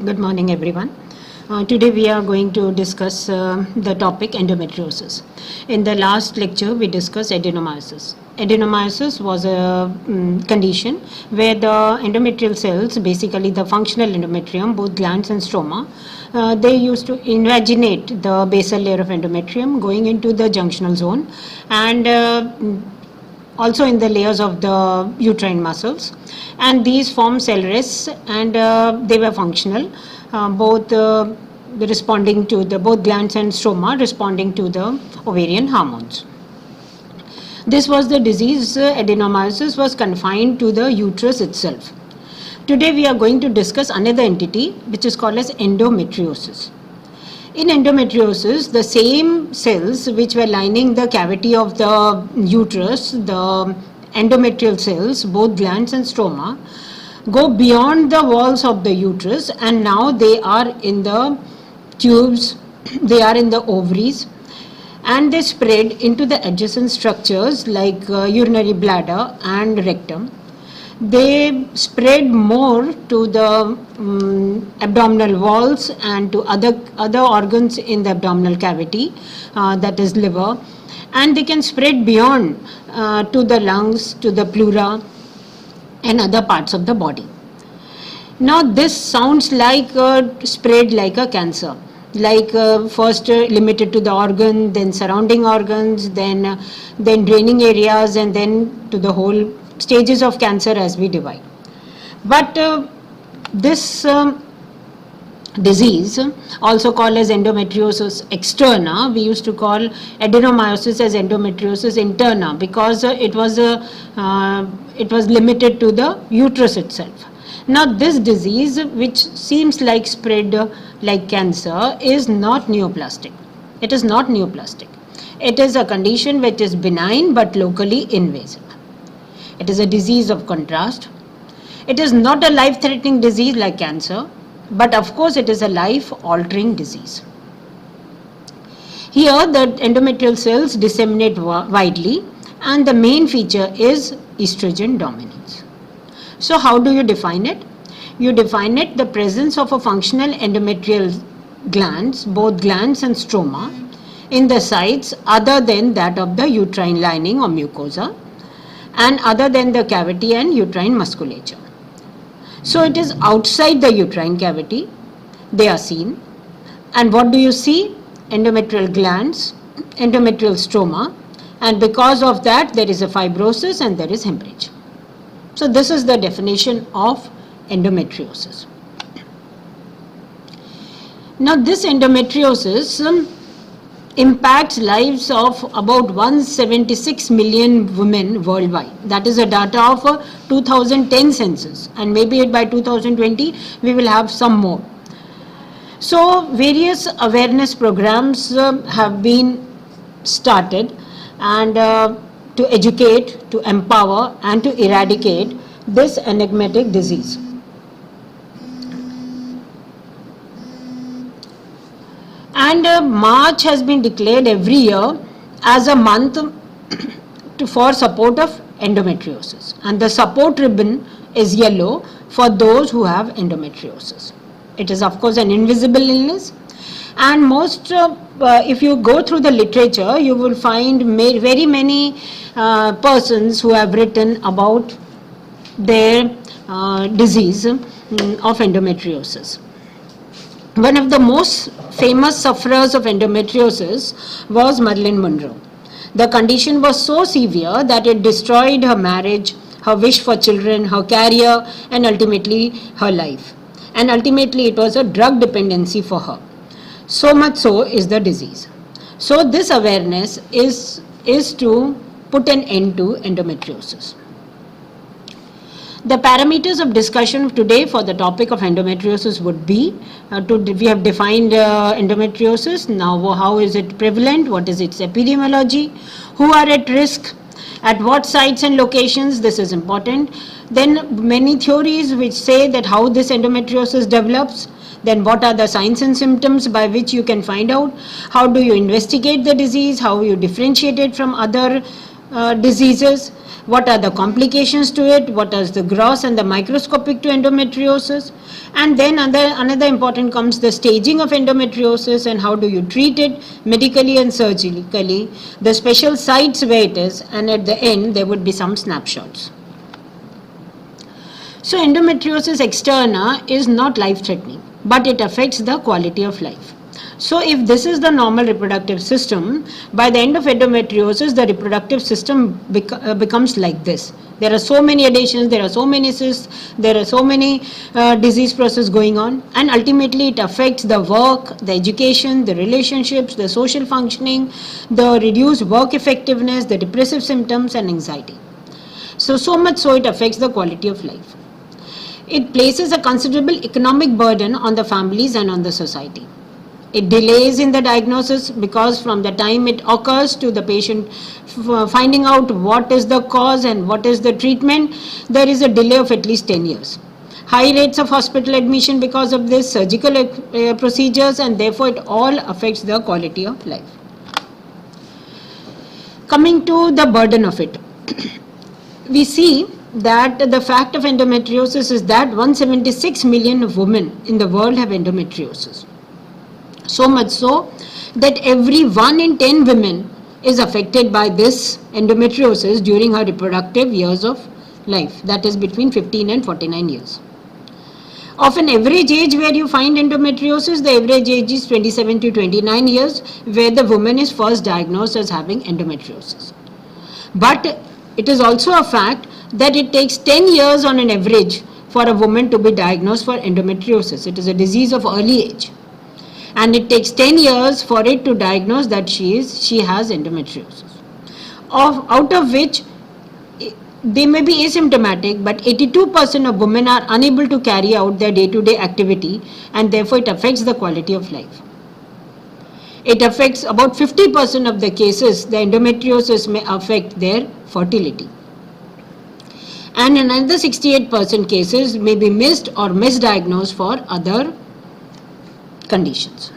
Good morning, everyone. Today we are going to discuss the topic endometriosis. In the last lecture, we discussed adenomyosis. Adenomyosis was a condition where the endometrial cells, basically the functional endometrium, both glands and stroma, they used to invaginate the basal layer of endometrium going into the junctional zone and also in the layers of the uterine muscles, and these form cell rests, and they were functional, both responding to the both glands and stroma responding to the ovarian hormones. This was the disease. Adenomyosis was confined to the uterus itself. Today we are going to discuss another entity which is called as endometriosis. In endometriosis, the same cells which were lining the cavity of the uterus, the endometrial cells, both glands and stroma, go beyond the walls of the uterus, and now they are in the tubes, they are in the ovaries, and they spread into the adjacent structures like urinary bladder and rectum. They spread more to the abdominal walls and to other organs in the abdominal cavity, that is liver, and they can spread beyond to the lungs, to the pleura and other parts of the body. Now this sounds like spread like a cancer, like first limited to the organ, then surrounding organs, then draining areas, and then to the whole stages of cancer as we divide. But this disease, also called as endometriosis externa, we used to call adenomyosis as endometriosis interna because it was limited to the uterus itself. Now this disease, which seems like spread like cancer, is not neoplastic. It is not neoplastic. It is a condition which is benign but locally invasive. It is a disease of contrast. It is not a life-threatening disease like cancer, but of course it is a life-altering disease. Here the endometrial cells disseminate widely, and the main feature is estrogen dominance. So how do you define it? You define it the presence of a functional endometrial glands, both glands and stroma, in the sites other than that of the uterine lining or mucosa, and other than the cavity and uterine musculature. So it is outside the uterine cavity, they are seen. And what do you see? Endometrial glands, endometrial stroma, and because of that there is a fibrosis and there is hemorrhage. So this is the definition of endometriosis. Now this endometriosis impacts lives of about 176 million women worldwide. That is the data of 2010 census, and maybe by 2020 we will have some more. So various awareness programs have been started, and to educate, to empower and to eradicate this enigmatic disease. And March has been declared every year as a month for support of endometriosis, and the support ribbon is yellow for those who have endometriosis. It is of course an invisible illness, and most if you go through the literature you will find very many persons who have written about their disease of endometriosis. One of the most famous sufferers of endometriosis was Marilyn Monroe. The condition was so severe that it destroyed her marriage, her wish for children, her career, and ultimately her life. And ultimately it was a drug dependency for her. So much so is the disease. So this awareness is to put an end to endometriosis. The parameters of discussion today for the topic of endometriosis would be, we have defined endometriosis. Now how is it prevalent, what is its epidemiology, who are at risk, at what sites and locations, this is important. Then many theories which say that how this endometriosis develops, then what are the signs and symptoms by which you can find out, how do you investigate the disease, how you differentiate it from other diseases, what are the complications to it, what is the gross and the microscopic to endometriosis, and then another important comes the staging of endometriosis and how do you treat it medically and surgically, the special sites where it is, and at the end there would be some snapshots. So endometriosis externa is not life-threatening, but it affects the quality of life. So if this is the normal reproductive system, by the end of endometriosis, the reproductive system becomes like this. There are so many adhesions, there are so many cysts, there are so many disease process going on, and ultimately it affects the work, the education, the relationships, the social functioning, the reduced work effectiveness, the depressive symptoms and anxiety. So much so it affects the quality of life. It places a considerable economic burden on the families and on the society. It delays in the diagnosis because from the time it occurs to the patient finding out what is the cause and what is the treatment, there is a delay of at least 10 years. High rates of hospital admission because of this, surgical procedures, and therefore it all affects the quality of life. Coming to the burden of it, we see that the fact of endometriosis is that 176 million women in the world have endometriosis. So much so that every 1 in 10 women is affected by this endometriosis during her reproductive years of life, that is between 15 and 49 years. Of an average age where you find endometriosis, the average age is 27 to 29 years, where the woman is first diagnosed as having endometriosis. But it is also a fact that it takes 10 years on an average for a woman to be diagnosed for endometriosis. It is a disease of early age. And it takes 10 years for it to diagnose that she has endometriosis. Out of which they may be asymptomatic, but 82% of women are unable to carry out their day-to-day activity, and therefore it affects the quality of life. It affects about 50% of the cases, the endometriosis may affect their fertility. And another 68% cases may be missed or misdiagnosed for other conditions.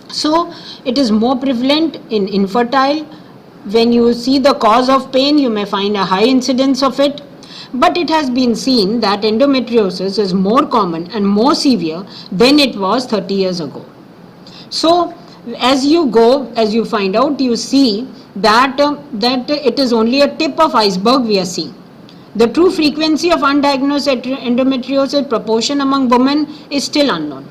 So it is more prevalent in infertile. When you see the cause of pain, you may find a high incidence of it, but it has been seen that endometriosis is more common and more severe than it was 30 years ago. So as you find out, you see that it is only a tip of iceberg we are seeing. The true frequency of undiagnosed endometriosis proportion among women is still unknown,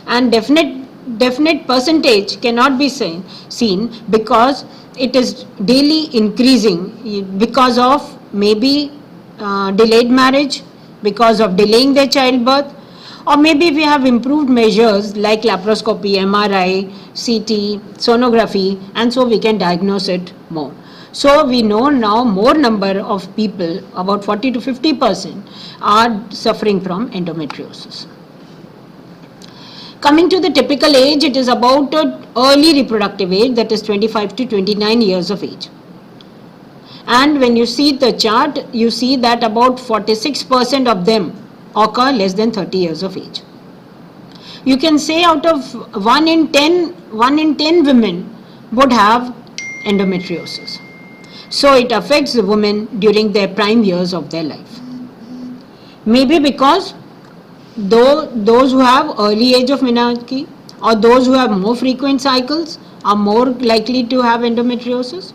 and definite percentage cannot be seen because it is daily increasing because of maybe delayed marriage, because of delaying their childbirth, or maybe we have improved measures like laparoscopy, MRI, CT, sonography, and so we can diagnose it more. So we know now more number of people, about 40 to 50%, are suffering from endometriosis. Coming to the typical age, it is about early reproductive age, that is 25 to 29 years of age. And when you see the chart, you see that about 46% of them occur less than 30 years of age. You can say out of 1 in 10 women would have endometriosis. So it affects the women during their prime years of their life. Maybe because those who have early age of menarche or those who have more frequent cycles are more likely to have endometriosis.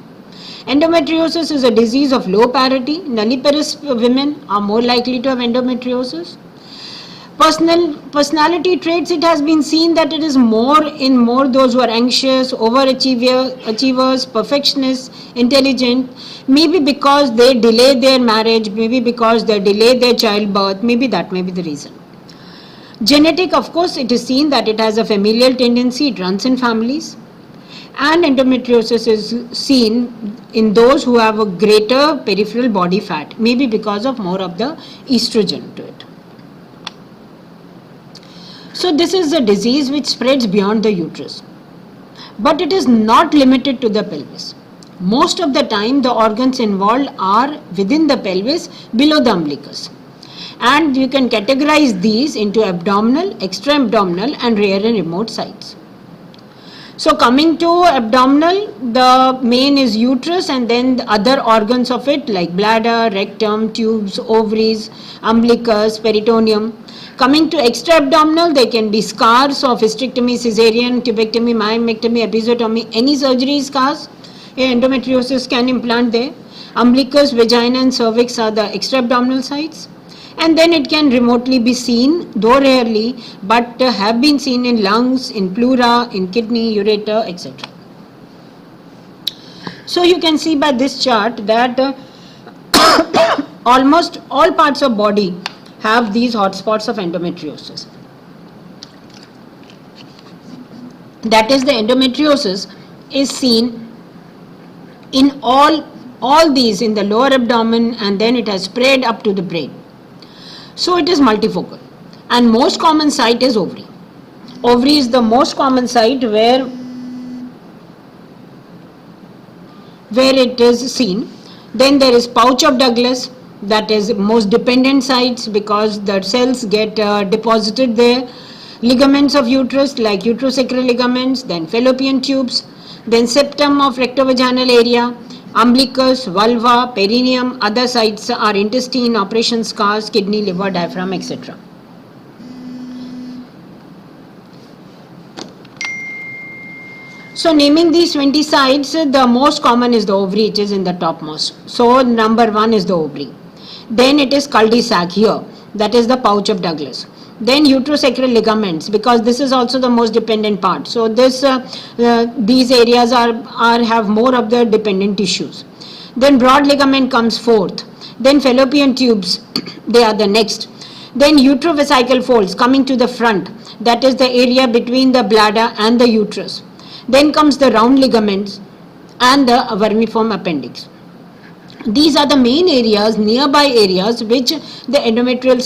Endometriosis is a disease of low parity. Nulliparous women are more likely to have endometriosis. Personality traits, it has been seen that it is more those who are anxious, overachievers, perfectionists, intelligent, maybe because they delay their marriage, maybe because they delay their childbirth, maybe that may be the reason. Genetic, of course, it is seen that it has a familial tendency, it runs in families. And endometriosis is seen in those who have a greater peripheral body fat, maybe because of more of the estrogen to it. So this is a disease which spreads beyond the uterus, but it is not limited to the pelvis. Most of the time the organs involved are within the pelvis, below the umbilicus, and you can categorize these into abdominal, extra-abdominal and rear and remote sites. So coming to abdominal, the main is uterus and then the other organs of it like bladder, rectum, tubes, ovaries, umbilicus, peritoneum. Coming to extra-abdominal, there can be scars of hysterectomy, cesarean, tubectomy, myomectomy, episiotomy, any surgery scars. Endometriosis can implant there. Umbilicus, vagina and cervix are the extra-abdominal sites. And then it can remotely be seen, though rarely, but have been seen in lungs, in pleura, in kidney, ureter, etc. So you can see by this chart that almost all parts of body have these hotspots of endometriosis. That is, the endometriosis is seen in all these, in the lower abdomen, and then it has spread up to the brain. So it is multifocal, and most common site is ovary. Ovary is the most common site where it is seen. Then there is pouch of Douglas, that is most dependent sites because the cells get deposited there. Ligaments of uterus like uterosacral ligaments, then fallopian tubes, then septum of rectovaginal area, umbilicus, vulva, perineum. Other sites are intestine, operation scars, kidney, liver, diaphragm, etc. So naming these 20 sites, the most common is the ovary, it is in the topmost. So number 1 is the ovary. Then it is cul-de-sac here, that is the pouch of Douglas. Then uterosacral ligaments, because this is also the most dependent part. So these areas have more of the dependent tissues. Then broad ligament comes fourth. Then fallopian tubes, they are the next. Then utrovesical folds coming to the front, that is the area between the bladder and the uterus. Then comes the round ligaments and the vermiform appendix. These are the main areas, nearby areas, which the endometrial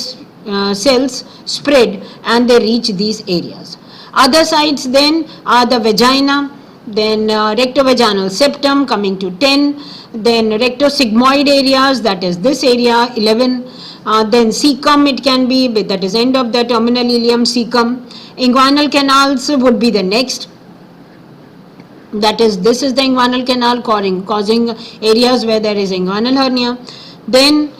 cells spread and they reach these areas. Other sites then are the vagina, then rectovaginal septum coming to 10, then rectosigmoid areas, that is this area 11, then cecum it can be, that is end of the terminal ileum cecum. Inguinal canals would be the next. That is, this is the inguinal canal causing areas where there is inguinal hernia. Then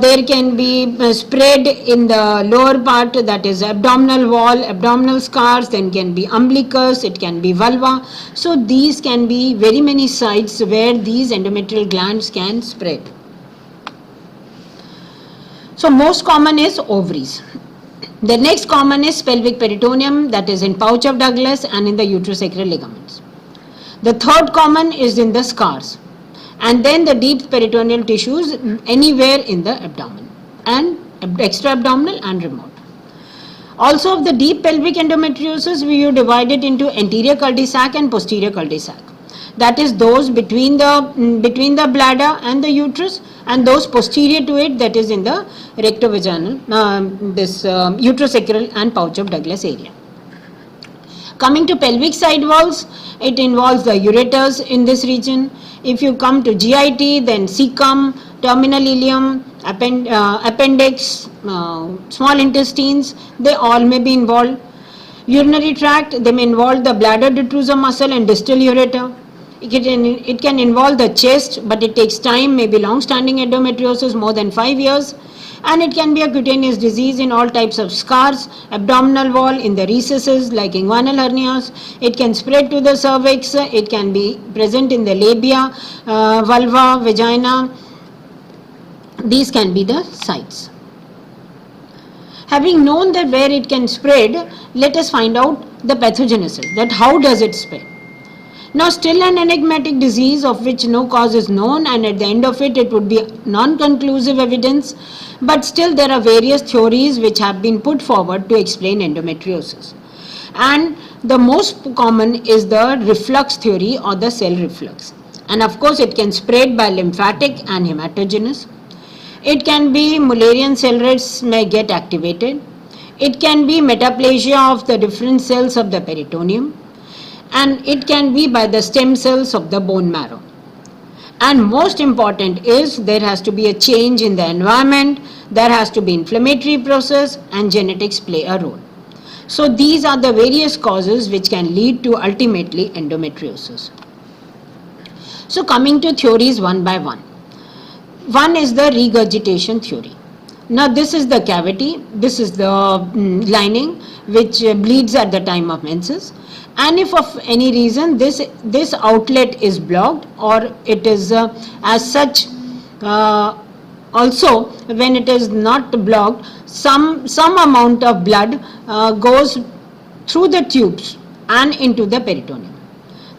there can be spread in the lower part, that is abdominal wall, abdominal scars, then can be umbilicus, it can be vulva. So these can be very many sites where these endometrial glands can spread. So most common is ovaries. The next common is pelvic peritoneum, that is in pouch of Douglas and in the uterosacral ligaments. The third common is in the scars, and then the deep peritoneal tissues anywhere in the abdomen and extra abdominal and remote. Also of the deep pelvic endometriosis, we divide it into anterior cul-de-sac and posterior cul-de-sac. That is those between the bladder and the uterus, and those posterior to it, that is in the rectovaginal, uterosacral and pouch of Douglas area. Coming to pelvic side walls, it involves the ureters in this region. If you come to GIT, then cecum, terminal ileum, appendix, small intestines, they all may be involved. Urinary tract, they may involve the bladder detrusor muscle and distal ureter. It can involve the chest, but it takes time, maybe long-standing endometriosis, more than 5 years. And it can be a cutaneous disease in all types of scars, abdominal wall, in the recesses like inguinal hernias. It can spread to the cervix, it can be present in the labia, vulva, vagina. These can be the sites. Having known that where it can spread, let us find out the pathogenesis, that how does it spread. Now still an enigmatic disease of which no cause is known, and at the end of it would be non-conclusive evidence, but still there are various theories which have been put forward to explain endometriosis. And the most common is the reflux theory or the cell reflux. And of course it can spread by lymphatic and hematogenous. It can be Mullerian cell rates may get activated. It can be metaplasia of the different cells of the peritoneum. And it can be by the stem cells of the bone marrow. And most important is there has to be a change in the environment, there has to be inflammatory process, and genetics play a role. So these are the various causes which can lead to ultimately endometriosis. So coming to theories one by one. One is the regurgitation theory. Now this is the cavity, this is the lining which bleeds at the time of menses, and if of any reason this outlet is blocked, or it is as such, also when it is not blocked, some amount of blood goes through the tubes and into the peritoneum.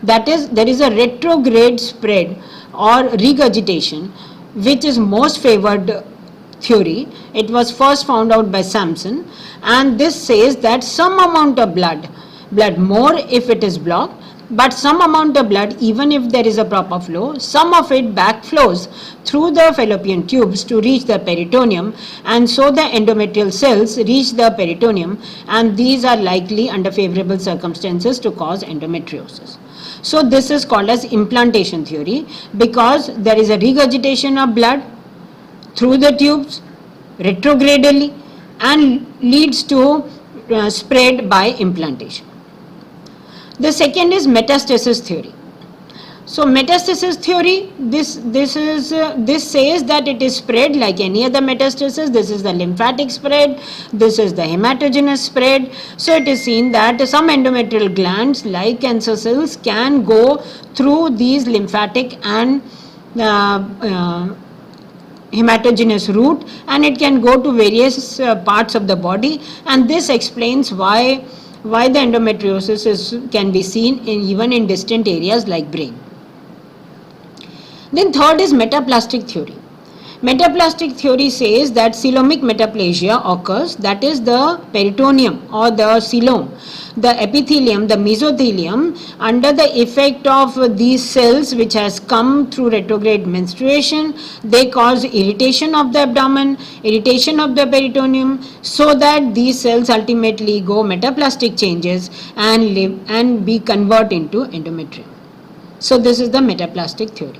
That is, there is a retrograde spread or regurgitation, which is most favored theory. It was first found out by Sampson, and this says that some amount of blood more if it is blocked, but some amount of blood, even if there is a proper flow, some of it back flows through the fallopian tubes to reach the peritoneum, and so the endometrial cells reach the peritoneum, and these are likely under favorable circumstances to cause endometriosis. So this is called as implantation theory, because there is a regurgitation of blood through the tubes retrogradally and leads to spread by implantation. The second is metastasis theory. So metastasis theory, this says that it is spread like any other metastasis. This is the lymphatic spread, this is the hematogenous spread. So it is seen that some endometrial glands like cancer cells can go through these lymphatic and hematogenous route, and it can go to various parts of the body, and this explains why the endometriosis can be seen even in distant areas like brain. Then third is metaplastic theory. Metaplastic theory says that coelomic metaplasia occurs, that is the peritoneum or the coelom, the epithelium, the mesothelium, under the effect of these cells which has come through retrograde menstruation, they cause irritation of the abdomen, irritation of the peritoneum, so that these cells ultimately go metaplastic changes and live and be converted into endometrium. So this is the metaplastic theory.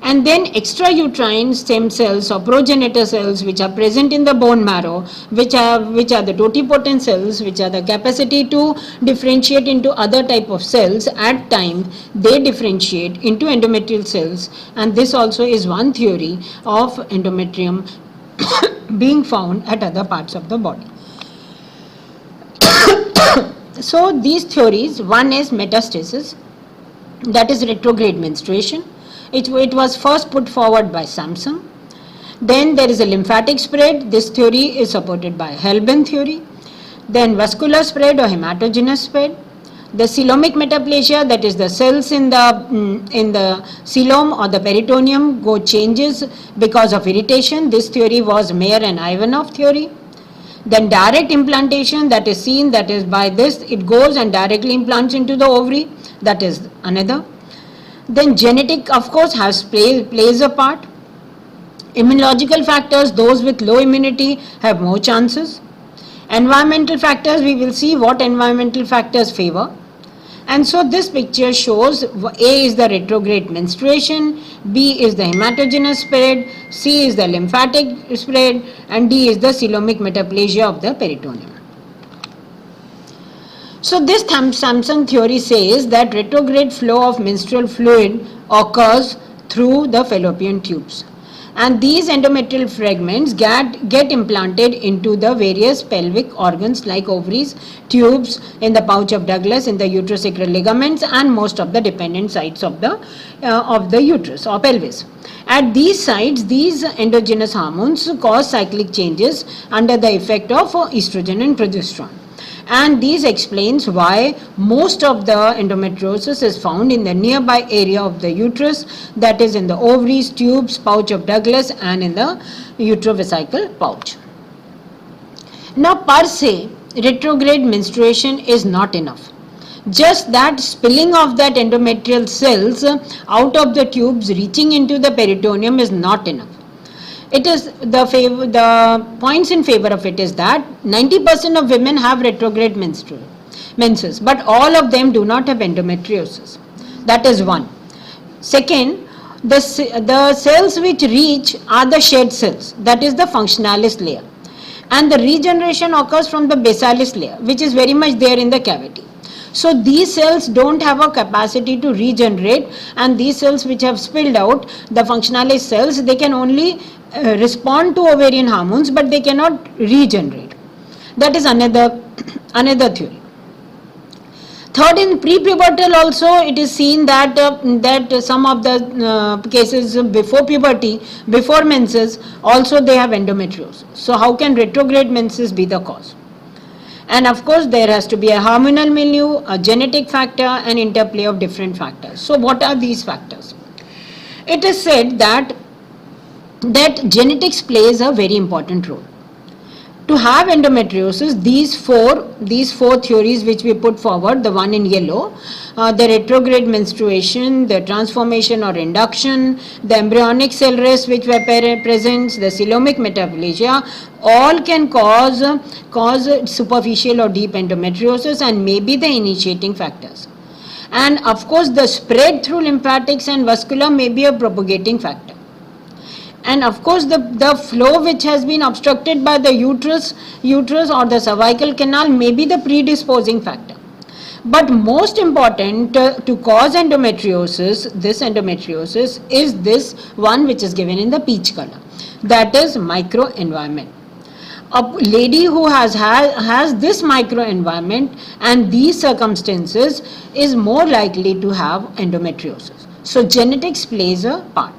And then extrauterine stem cells or progenitor cells which are present in the bone marrow, which are the totipotent cells, which are the capacity to differentiate into other type of cells. At time they differentiate into endometrial cells, and this also is one theory of endometrium being found at other parts of the body. So these theories, one is metastasis, that is retrograde menstruation. It was first put forward by Sampson. Then there is a lymphatic spread. This theory is supported by Helben theory. Then vascular spread or hematogenous spread. The coelomic metaplasia, that is the cells in the coelom or the peritoneum go changes because of irritation. This theory was Mayer and Ivanov theory. Then direct implantation, that is seen, that is by this it goes and directly implants into the ovary. That is another. Then genetic, of course, plays a part. Immunological factors, those with low immunity have more chances. Environmental factors, we will see what environmental factors favor. And so this picture shows A is the retrograde menstruation, B is the hematogenous spread, C is the lymphatic spread, and D is the coelomic metaplasia of the peritoneum. So this Sampson theory says that retrograde flow of menstrual fluid occurs through the fallopian tubes, and these endometrial fragments get implanted into the various pelvic organs like ovaries, tubes, in the pouch of Douglas, in the uterosacral ligaments, and most of the dependent sites of the uterus or pelvis. At these sites, these endogenous hormones cause cyclic changes under the effect of estrogen and progesterone. And these explains why most of the endometriosis is found in the nearby area of the uterus, that is in the ovaries, tubes, pouch of Douglas, and in the uterovesical pouch. Now per se, retrograde menstruation is not enough. Just that spilling of that endometrial cells out of the tubes reaching into the peritoneum is not enough. It is the points in favor of it is that 90% of women have retrograde menses, but all of them do not have endometriosis. That is one. Second, the cells which reach are the shed cells, that is the functionalis layer. and the regeneration occurs from the basilis layer, which is very much there in the cavity. So these cells don't have a capacity to regenerate, and these cells which have spilled out, the functionalized cells, they can only respond to ovarian hormones, but they cannot regenerate. That is another theory. Third, in pre-pubertal also it is seen that some of the cases before puberty, before menses, also they have endometriosis. So how can retrograde menses be the cause? And of course there has to be a hormonal milieu, a genetic factor, and interplay of different factors. So what are these factors? It is said that genetics plays a very important role. To have endometriosis, these four theories which we put forward, the one in yellow, the retrograde menstruation, the transformation or induction, the embryonic cell rest which were present, the coelomic metaplasia, all can cause superficial or deep endometriosis and may be the initiating factors. And of course the spread through lymphatics and vascular may be a propagating factor. And of course the flow which has been obstructed by the uterus or the cervical canal may be the predisposing factor. But most important to cause endometriosis, is this one which is given in the peach color. That is microenvironment. A lady who has this microenvironment and these circumstances is more likely to have endometriosis. So genetics plays a part.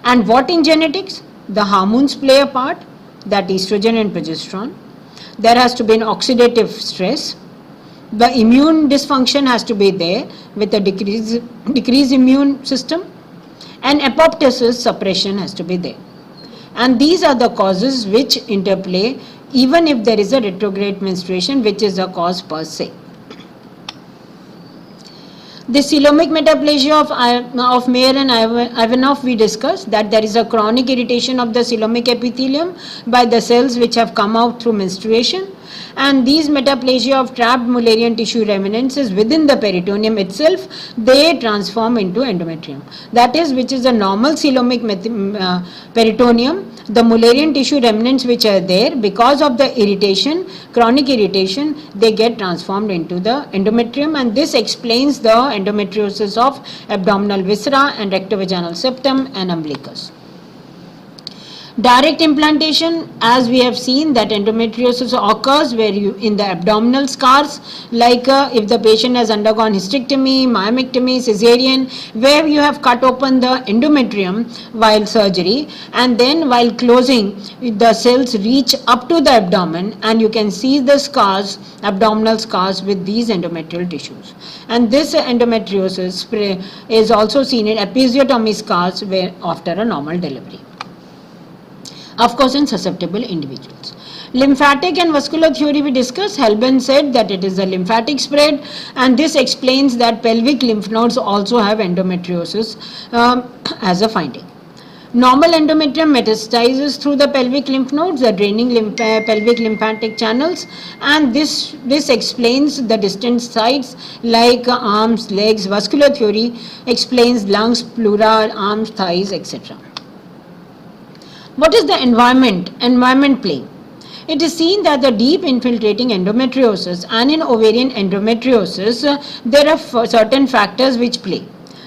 And what in genetics? The hormones play a part, that estrogen and progesterone. There has to be an oxidative stress. The immune dysfunction has to be there with a decreased immune system. And apoptosis suppression has to be there. And these are the causes which interplay even if there is a retrograde menstruation, which is a cause per se. The coelomic metaplasia of Mayer and Ivanov, we discussed that there is a chronic irritation of the coelomic epithelium by the cells which have come out through menstruation, and these metaplasia of trapped Mullerian tissue remnants within the peritoneum itself, they transform into endometrium. That is, which is a normal coelomic peritoneum, the Mullerian tissue remnants which are there, because of the irritation, chronic irritation, they get transformed into the endometrium, and this explains the endometriosis of abdominal viscera and rectovaginal septum and umbilicus. Direct implantation, as we have seen, that endometriosis occurs where in the abdominal scars, like if the patient has undergone hysterectomy, myomectomy, cesarean, where you have cut open the endometrium while surgery, and then while closing, the cells reach up to the abdomen, and you can see the scars, abdominal scars with these endometrial tissues. And this endometriosis is also seen in episiotomy scars where after a normal delivery. Of course, in susceptible individuals. Lymphatic and vascular theory we discussed. Helben said that it is a lymphatic spread, and this explains that pelvic lymph nodes also have endometriosis as a finding. Normal endometrium metastasizes through the pelvic lymph nodes, the draining pelvic lymphatic channels, and this explains the distant sites like arms, legs. Vascular theory explains lungs, pleura, arms, thighs, etc. What is the environment playing? It is seen that the deep infiltrating endometriosis and in ovarian endometriosis, there are certain factors which play.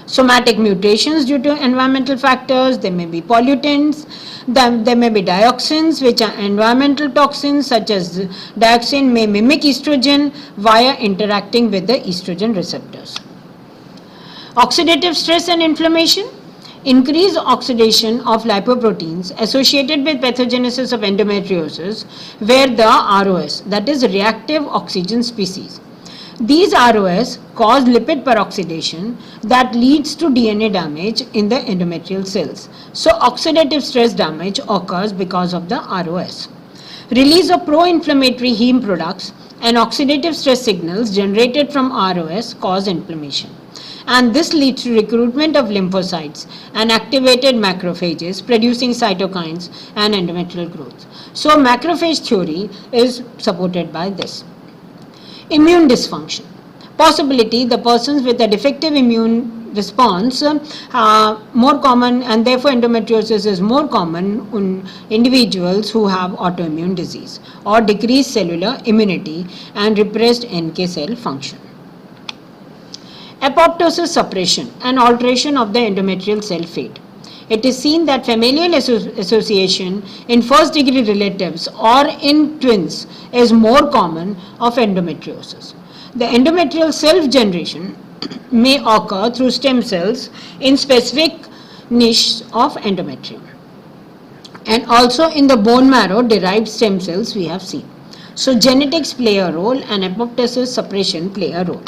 Somatic mutations due to environmental factors, there may be pollutants, there may be dioxins, which are environmental toxins, such as dioxin may mimic estrogen via interacting with the estrogen receptors. Oxidative stress and inflammation. Increased oxidation of lipoproteins associated with pathogenesis of endometriosis, where the ROS, that is reactive oxygen species. These ROS cause lipid peroxidation that leads to DNA damage in the endometrial cells. So oxidative stress damage occurs because of the ROS. Release of pro-inflammatory heme products and oxidative stress signals generated from ROS cause inflammation. And this leads to recruitment of lymphocytes and activated macrophages producing cytokines and endometrial growth. So macrophage theory is supported by this. Immune dysfunction. possibility the persons with a defective immune response more common, and therefore endometriosis is more common in individuals who have autoimmune disease or decreased cellular immunity and repressed NK cell function. Apoptosis suppression and alteration of the endometrial cell fate. It is seen that familial association in first degree relatives or in twins is more common of endometriosis. The endometrial self-generation may occur through stem cells in specific niche of endometrium, and also in the bone marrow derived stem cells we have seen. So genetics play a role and apoptosis suppression play a role.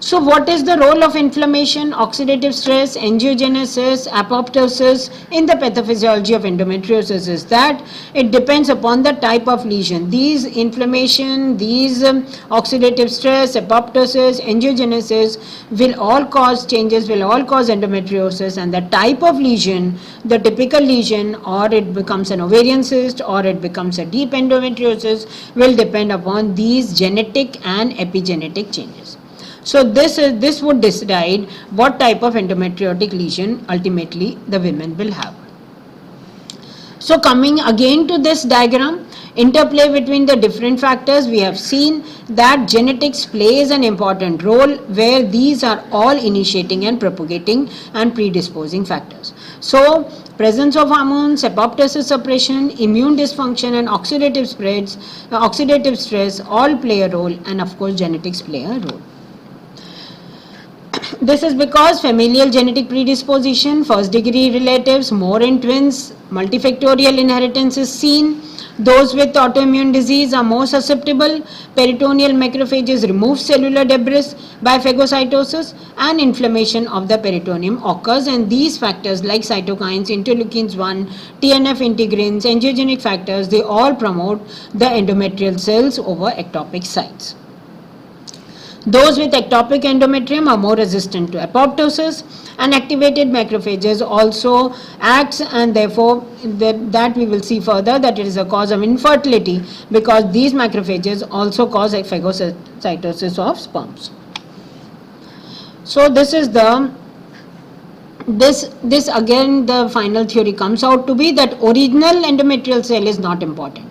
So what is the role of inflammation, oxidative stress, angiogenesis, apoptosis in the pathophysiology of endometriosis is that it depends upon the type of lesion. These inflammation, these oxidative stress, apoptosis, angiogenesis will all cause changes, will all cause endometriosis, and the type of lesion, the typical lesion, or it becomes an ovarian cyst or it becomes a deep endometriosis, will depend upon these genetic and epigenetic changes. So this would decide what type of endometriotic lesion ultimately the women will have. So coming again to this diagram, interplay between the different factors, we have seen that genetics plays an important role where these are all initiating and propagating and predisposing factors. So presence of hormones, apoptosis suppression, immune dysfunction and oxidative stress all play a role, and of course genetics play a role. This is because familial genetic predisposition, first degree relatives, more in twins, multifactorial inheritance is seen. Those with autoimmune disease are more susceptible. Peritoneal macrophages remove cellular debris by phagocytosis, and inflammation of the peritoneum occurs, and these factors like cytokines, interleukins 1, TNF integrins, angiogenic factors, they all promote the endometrial cells over ectopic sites. Those with ectopic endometrium are more resistant to apoptosis, and activated macrophages also acts, and therefore that we will see further that it is a cause of infertility because these macrophages also cause phagocytosis of sperms. So this is this again the final theory comes out to be that original endometrial cell is not important.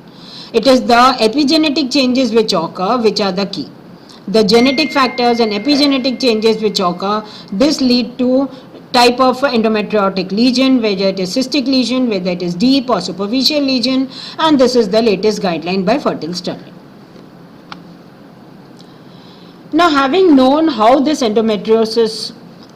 It is the epigenetic changes which occur which are the key. The genetic factors and epigenetic changes which occur, this lead to type of endometriotic lesion, whether it is cystic lesion, whether it is deep or superficial lesion, and this is the latest guideline by Fertile Sterling. Now, having known how this endometriosis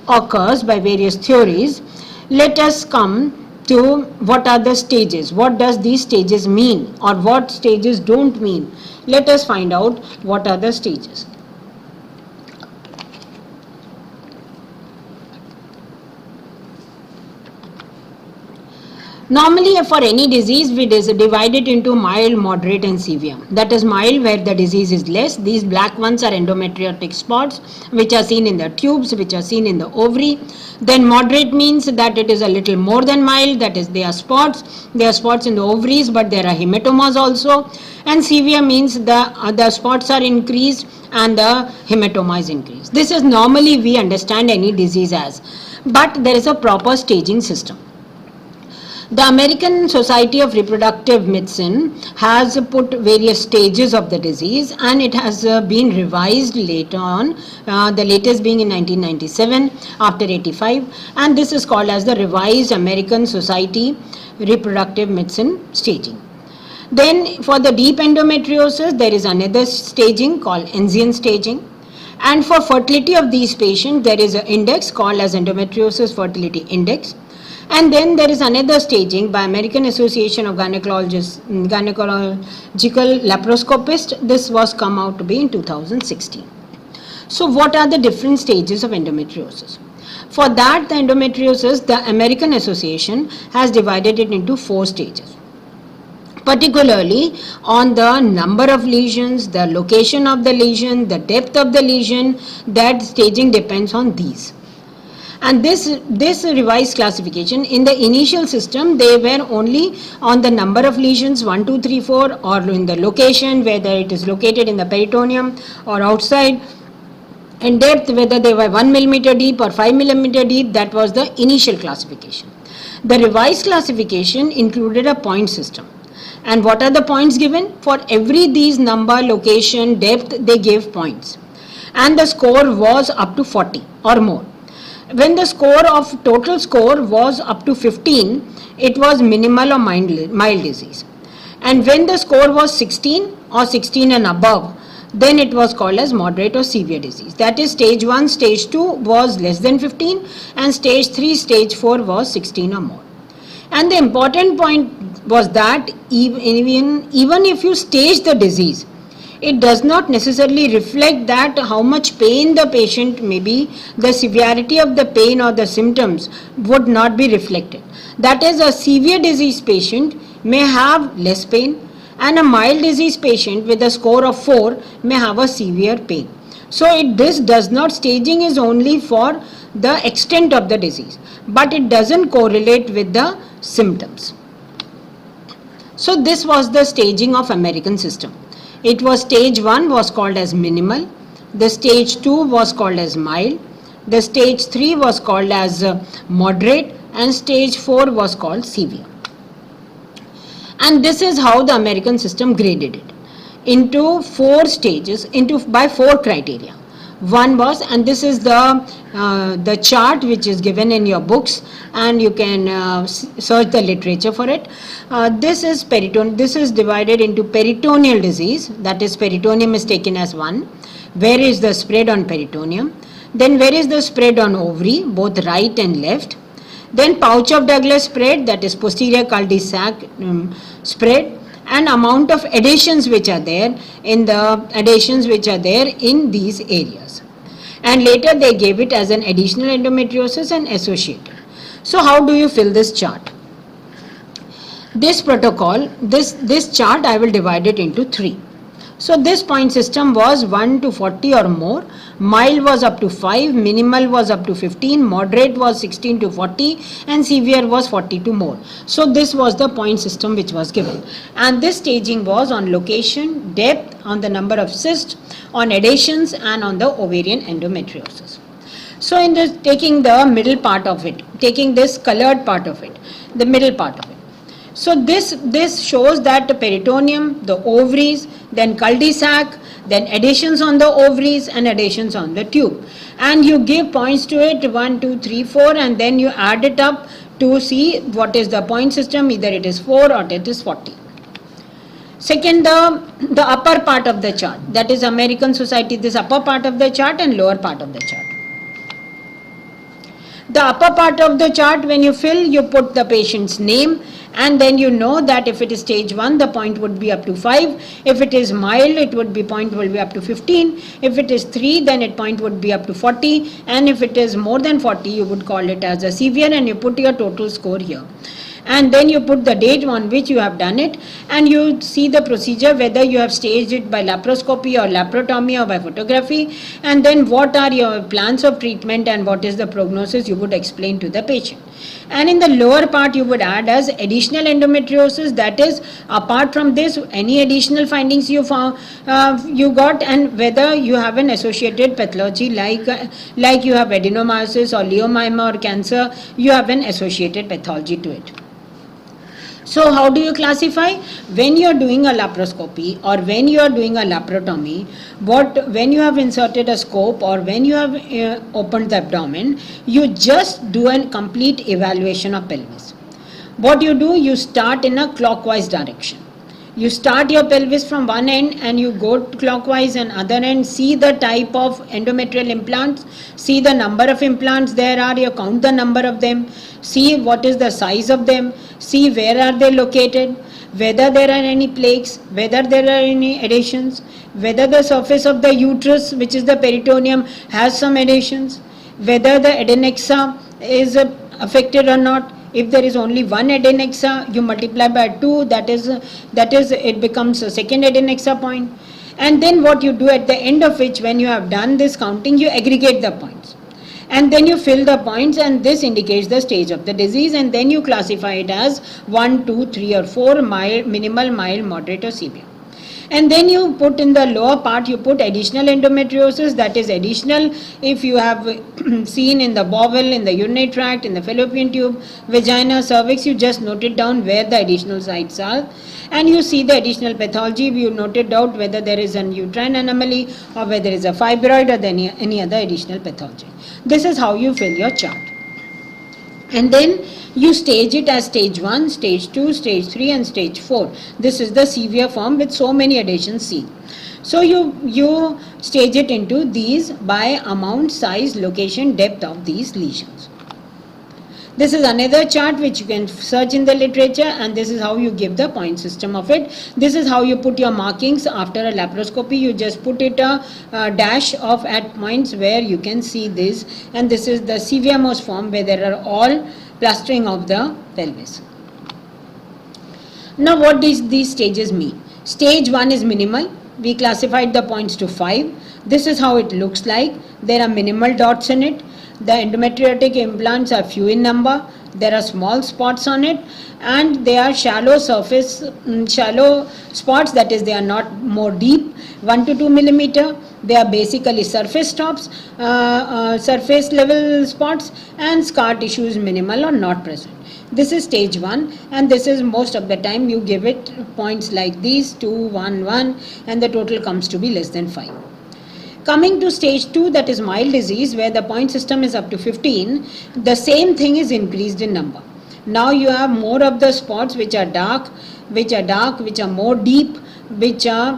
occurs by various theories, let us come to what are the stages. What does these stages mean, or what stages don't mean? Let us find out what are the stages. Normally, for any disease, we divide it into mild, moderate and severe. That is mild where the disease is less. These black ones are endometriotic spots which are seen in the tubes, which are seen in the ovary. Then moderate means that it is a little more than mild, that is they are spots. They are spots in the ovaries, but there are hematomas also. And severe means the spots are increased and the hematoma is increased. This is normally we understand any disease as, but there is a proper staging system. The American Society of Reproductive Medicine has put various stages of the disease, and it has been revised later on, the latest being in 1997 after 85, and this is called as the Revised American Society Reproductive Medicine staging. Then for the deep endometriosis, there is another staging called Enzian staging. And for fertility of these patients, there is an index called as Endometriosis Fertility Index. And then there is another staging by American Association of Gynecological Laparoscopists. This was come out to be in 2016. So what are the different stages of endometriosis? For that, the endometriosis, the American Association has divided it into 4 stages. Particularly on the number of lesions, the location of the lesion, the depth of the lesion, that staging depends on these. And this revised classification, in the initial system they were only on the number of lesions 1, 2, 3, 4, or in the location, whether it is located in the peritoneum or outside, and depth, whether they were 1 millimeter deep or 5 millimeter deep. That was the initial classification. The revised classification included a point system. And what are the points given? For every these number, location, depth, they gave points. And the score was up to 40 or more. When the score of total score was up to 15, it was minimal or mild disease. And when the score was 16 or 16 and above, then it was called as moderate or severe disease. That is, stage 1, stage 2 was less than 15, and stage 3, stage 4 was 16 or more. And the important point was that even if you stage the disease, it does not necessarily reflect that how much pain the patient may be, the severity of the pain or the symptoms would not be reflected. That is, a severe disease patient may have less pain, and a mild disease patient with a score of 4 may have a severe pain. So this does not, staging is only for the extent of the disease, but it doesn't correlate with the symptoms. So this was the staging of American system. It was stage 1 was called as minimal, the stage 2 was called as mild, the stage 3 was called as moderate, and stage 4 was called severe. And this is how the American system graded it into 4 stages, by 4 criteria. One was, and this is the chart which is given in your books, and you can search the literature for it. This is divided into peritoneal disease, that is, peritoneum is taken as 1. Where is the spread on peritoneum? Then where is the spread on ovary, both right and left? Then pouch of Douglas spread, that is posterior cul-de-sac spread, and amount of adhesions which are there in these areas. And later they gave it as an additional endometriosis and associated. So how do you fill this chart? This protocol, this chart I will divide it into 3. So this point system was 1 to 40 or more, mild was up to 5, minimal was up to 15, moderate was 16 to 40, and severe was 40 to more. So this was the point system which was given. And this staging was on location, depth, on the number of cysts, on adhesions, and on the ovarian endometriosis. So in this, taking the middle part of it, taking this colored part of it, the middle part of it. So this shows that the peritoneum, the ovaries, then cul-de-sac, then adhesions on the ovaries and adhesions on the tube. And you give points to it, 1, 2, 3, 4, and then you add it up to see what is the point system, either it is 4 or it is 40. Second, the upper part of the chart, that is American Society, this upper part of the chart and lower part of the chart. The upper part of the chart, when you fill, you put the patient's name, and then you know that if it is stage 1, the point would be up to 5. If it is mild, point will be up to 15. If it is 3, then point would be up to 40. And if it is more than 40, you would call it as a severe, and you put your total score here. And then you put the date on which you have done it, and you see the procedure, whether you have staged it by laparoscopy or laparotomy or by photography, and then what are your plans of treatment and what is the prognosis you would explain to the patient. And in the lower part you would add as additional endometriosis, that is, apart from this, any additional findings you found, you got, and whether you have an associated pathology like you have adenomyosis or leiomyoma or cancer, you have an associated pathology to it. So how do you classify? When you are doing a laparoscopy or when you are doing a laparotomy, when you have inserted a scope or when you have opened the abdomen, you just do a complete evaluation of pelvis. What you do, you start in a clockwise direction. You start your pelvis from one end and you go clockwise, and other end, see the type of endometrial implants, see the number of implants there are, you count the number of them, see what is the size of them, see where are they located, whether there are any plaques, whether there are any adhesions, whether the surface of the uterus, which is the peritoneum, has some adhesions, whether the adnexa is affected or not. If there is only one adnexa, you multiply by 2, that is it becomes a second adnexa point. And then what you do at the end of which, when you have done this counting, you aggregate the points. and then you fill the points, and this indicates the stage of the disease, and then you classify it as 1, 2, 3 or 4, mild, minimal, mild, moderate or severe. And then you put in the lower part, you put additional endometriosis, that is additional if you have seen in the bowel, in the urinary tract, in the fallopian tube, vagina, cervix, you just note it down where the additional sites are, and you see the additional pathology, you note it out whether there is an uterine anomaly or whether there is a fibroid or any other additional pathology. This is how you fill your chart. And then you stage it as stage 1, stage 2, stage 3 and stage 4. This is the severe form with so many additions seen. So you stage it into these by amount, size, location, depth of these lesions. This is another chart which you can search in the literature, and this is how you give the point system of it. This is how you put your markings after a laparoscopy. You just put it a dash of at points where you can see this, and this is the severe most form where there are all clustering of the pelvis. Now what does these stages mean? Stage 1 is minimal. We classified the points to 5. This is how it looks like. There are minimal dots in it. The endometriotic implants are few in number. There are small spots on it, and they are shallow surface, shallow spots, that is they are not more deep, 1 to 2 millimeter. They are basically surface stops, surface level spots, and scar tissue is minimal or not present. This is stage 1, and this is most of the time you give it points like these 2, 1, 1, and the total comes to be less than 5. Coming to stage 2, that is mild disease, where the point system is up to 15, the same thing is increased in number. Now you have more of the spots which are dark, which are more deep, which are,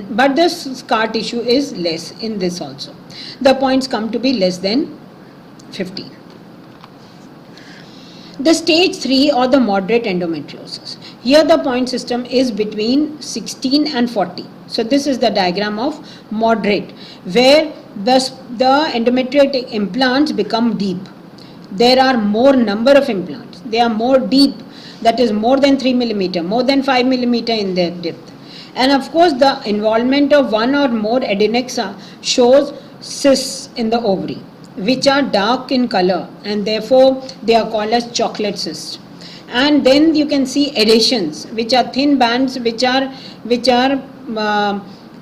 but the scar tissue is less in this also. The points come to be less than 15. The stage 3 or the moderate endometriosis. Here the point system is between 16 and 40. So this is the diagram of moderate, where the endometriotic implants become deep. There are more number of implants. They are more deep, that is more than 3 millimeter, more than 5 millimeter in their depth. And of course the involvement of one or more adnexa shows cysts in the ovary, which are dark in color, and therefore they are called as chocolate cysts. And then you can see adhesions, which are thin bands which are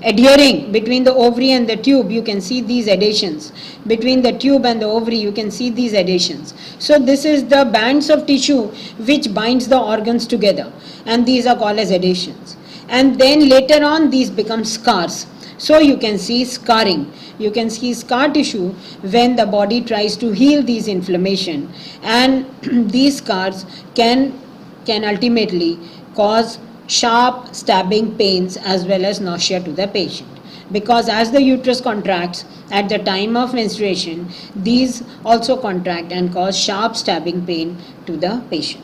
adhering between the ovary and the tube. You can see these adhesions between the tube and the ovary. You can see these adhesions. So this is the bands of tissue which binds the organs together, and these are called as adhesions. And then later on these become scars. So you can see scarring. You can see scar tissue when the body tries to heal these inflammation, and these scars can ultimately cause sharp stabbing pains as well as nausea to the patient, because as the uterus contracts at the time of menstruation, these also contract and cause sharp stabbing pain to the patient.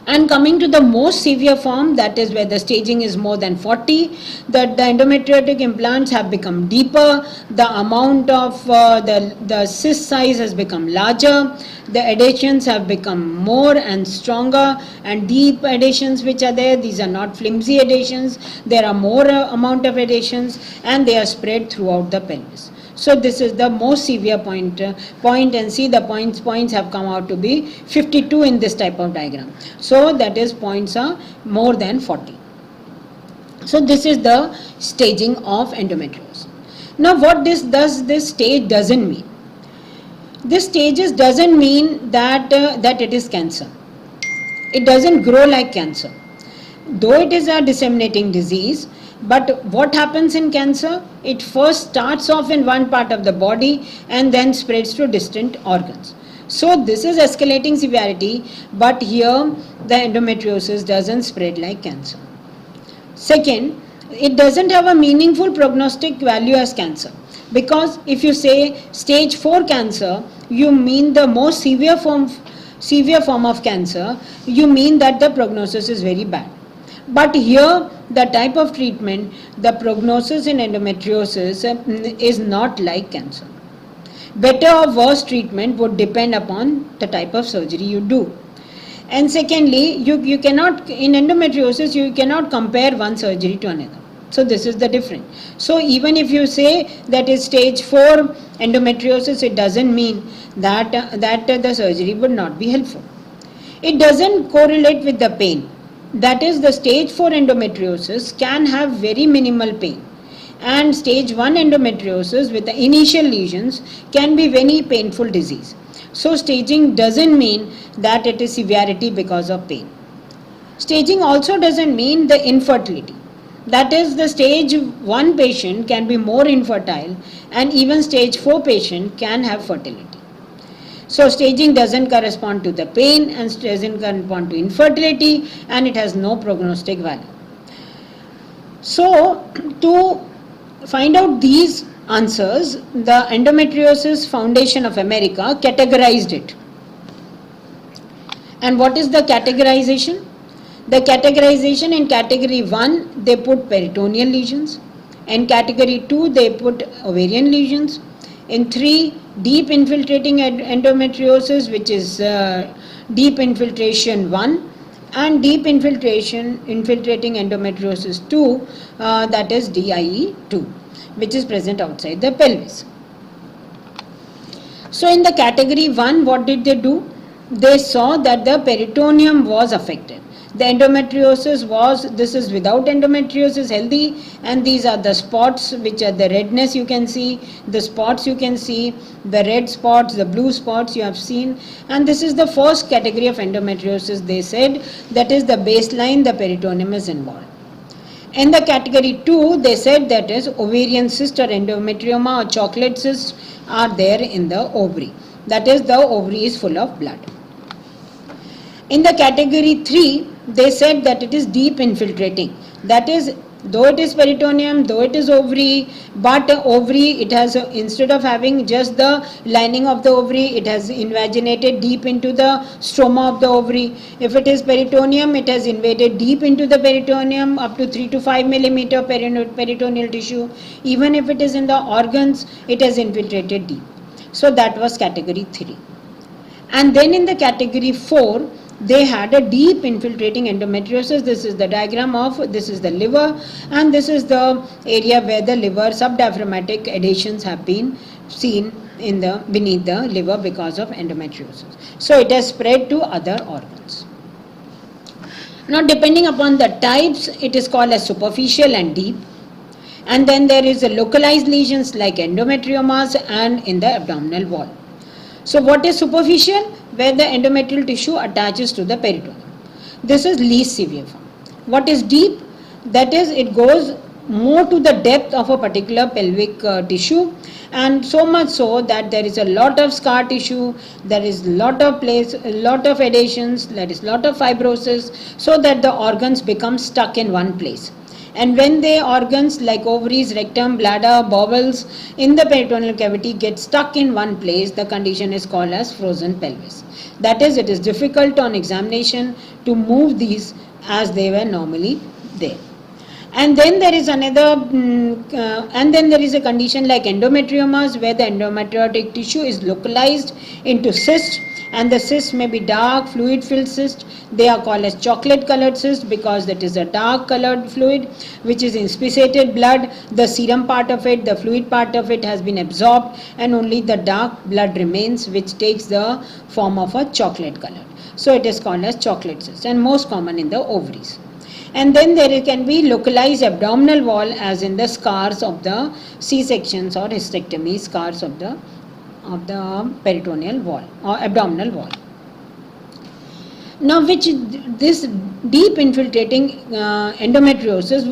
And coming to the most severe form, that is where the staging is more than 40, that the endometriotic implants have become deeper, the amount of the cyst size has become larger, the adhesions have become more and stronger, and deep adhesions which are there, these are not flimsy adhesions, there are more amount of adhesions, and they are spread throughout the pelvis. So this is the most severe point, and see the points have come out to be 52 in this type of diagram. So that is points are more than 40. So this is the staging of endometriosis. Now what does this stage doesn't mean? This stages doesn't mean that it is cancer. It doesn't grow like cancer. Though it is a disseminating disease, but what happens in cancer? It first starts off in one part of the body and then spreads to distant organs. So this is escalating severity, but here the endometriosis doesn't spread like cancer. Second, it doesn't have a meaningful prognostic value as cancer, because if you say stage 4 cancer, you mean the most severe form of cancer, you mean that the prognosis is very bad. But here the type of treatment, the prognosis in endometriosis is not like cancer. Better or worse treatment would depend upon the type of surgery you do. And secondly, you cannot, in endometriosis, you cannot compare one surgery to another. So this is the difference. So even if you say that is stage 4 endometriosis, it doesn't mean that the surgery would not be helpful. It doesn't correlate with the pain. That is, the stage 4 endometriosis can have very minimal pain, and stage 1 endometriosis with the initial lesions can be very painful disease. So staging doesn't mean that it is severity because of pain. Staging also doesn't mean the infertility. That is, the stage 1 patient can be more infertile, and even stage 4 patient can have fertility. So staging doesn't correspond to the pain and doesn't correspond to infertility, and it has no prognostic value. So to find out these answers, the Endometriosis Foundation of America categorized it. And what is the categorization? The categorization, in category 1 they put peritoneal lesions, in category 2 they put ovarian lesions, in 3 deep infiltrating endometriosis, which is deep infiltration 1, and deep infiltrating endometriosis 2, that is DIE 2, which is present outside the pelvis. So in the category 1, what did they do? They saw that the peritoneum was affected. The endometriosis was, this is without endometriosis, healthy, and these are the spots, which are the redness you can see, the spots you can see, the red spots, the blue spots you have seen, and this is the first category of endometriosis. They said that is the baseline, the peritoneum is involved. In the category 2, they said that is ovarian cyst or endometrioma or chocolate cysts are there in the ovary. That is, the ovary is full of blood. In the category 3, they said that it is deep infiltrating. That is, though it is peritoneum, though it is ovary, but ovary, it has, instead of having just the lining of the ovary, it has invaginated deep into the stroma of the ovary. If it is peritoneum, it has invaded deep into the peritoneum up to 3 to 5 millimeter peritoneal tissue. Even if it is in the organs, it has infiltrated deep. So that was category 3. And then in the category 4, they had a deep infiltrating endometriosis. This is the diagram of, this is the liver, and this is the area where the liver subdiaphragmatic adhesions have been seen in the beneath the liver because of endometriosis. So it has spread to other organs. Now depending upon the types, it is called as superficial and deep. And then there is a localized lesions like endometriomas and in the abdominal wall. So what is superficial? Where the endometrial tissue attaches to the peritoneum. This is least severe form. What is deep? That is, it goes more to the depth of a particular pelvic tissue, and so much so that there is a lot of scar tissue, there is a lot of adhesions, there is a lot of fibrosis, so that the organs become stuck in one place. And when the organs like ovaries, rectum, bladder, bowels in the peritoneal cavity get stuck in one place, the condition is called as frozen pelvis. That is, it is difficult on examination to move these as they were normally there. And then there is another, and then there is a condition like endometriomas, where the endometriotic tissue is localized into cysts, and the cysts may be dark, fluid-filled cysts. They are called as chocolate-colored cysts because that is a dark-colored fluid which is inspissated blood. The serum part of it, the fluid part of it has been absorbed, and only the dark blood remains, which takes the form of a chocolate color. So it is called as chocolate cyst, and most common in the ovaries. And then there can be localized abdominal wall, as in the scars of the C-sections or hysterectomy, scars of the peritoneal wall or abdominal wall. Now, which this deep infiltrating endometriosis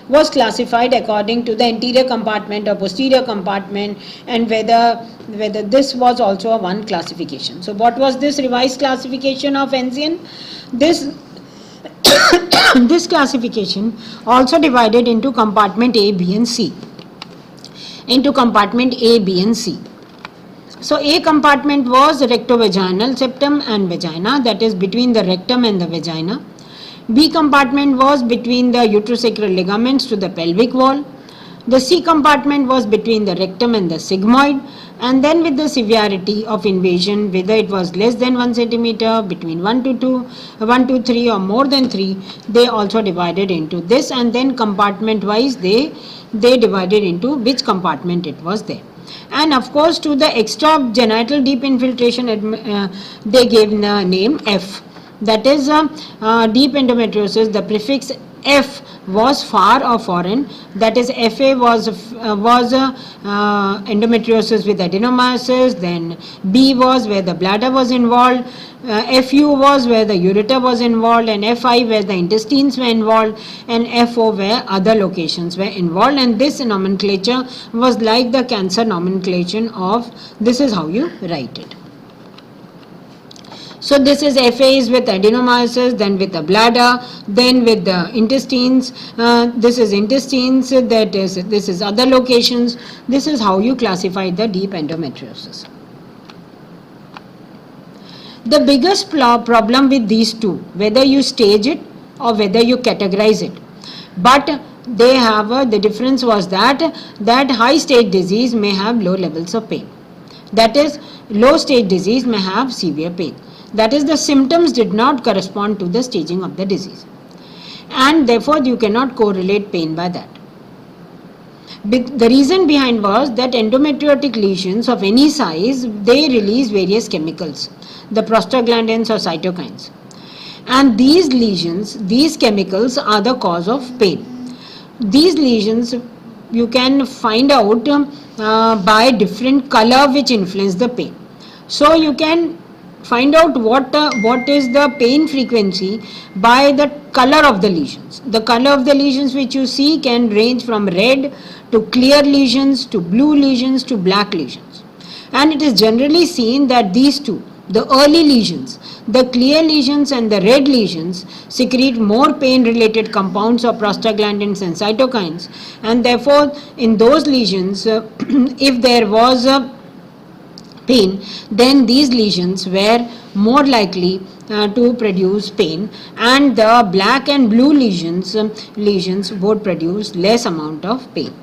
was classified according to the anterior compartment or posterior compartment, and whether this was also a one classification. So what was this revised classification of Enzian? This classification also divided into compartment A, B and C. Into compartment A, B and C. So A compartment was rectovaginal septum and vagina, that is between the rectum and the vagina. B compartment was between the uterosacral ligaments to the pelvic wall. The C compartment was between the rectum and the sigmoid. And then with the severity of invasion, whether it was less than 1 centimeter, between 1 to 2, 1 to 3 or more than 3, they also divided into this, and then compartment wise they divided into which compartment it was there. And of course to the extra genital deep infiltration they gave the name F. That is deep endometriosis, the prefix F was far or foreign, that is FA was endometriosis with adenomyosis, then B was where the bladder was involved, FU was where the ureter was involved, and FI where the intestines were involved, and FO where other locations were involved. And this nomenclature was like the cancer nomenclature of, this is how you write it. So this is FA is with adenomyosis, then with the bladder, then with the intestines. This is intestines, this is other locations. This is how you classify the deep endometriosis. The biggest problem with these two, whether you stage it or whether you categorize it, but they have the difference was that high stage disease may have low levels of pain. That is, low stage disease may have severe pain. That is, the symptoms did not correspond to the staging of the disease, and therefore you cannot correlate pain by that. The reason behind was that endometriotic lesions of any size, they release various chemicals, the prostaglandins or cytokines, and these lesions, these chemicals are the cause of pain. These lesions you can find out by different color which influence the pain. So you can find out what is the pain frequency by the color of the lesions. The color of the lesions which you see can range from red to clear lesions to blue lesions to black lesions. And it is generally seen that these two, the early lesions, the clear lesions and the red lesions, secrete more pain related compounds of prostaglandins and cytokines, and therefore in those lesions if there was a pain, then these lesions were more likely to produce pain, and the black and blue lesions would produce less amount of pain.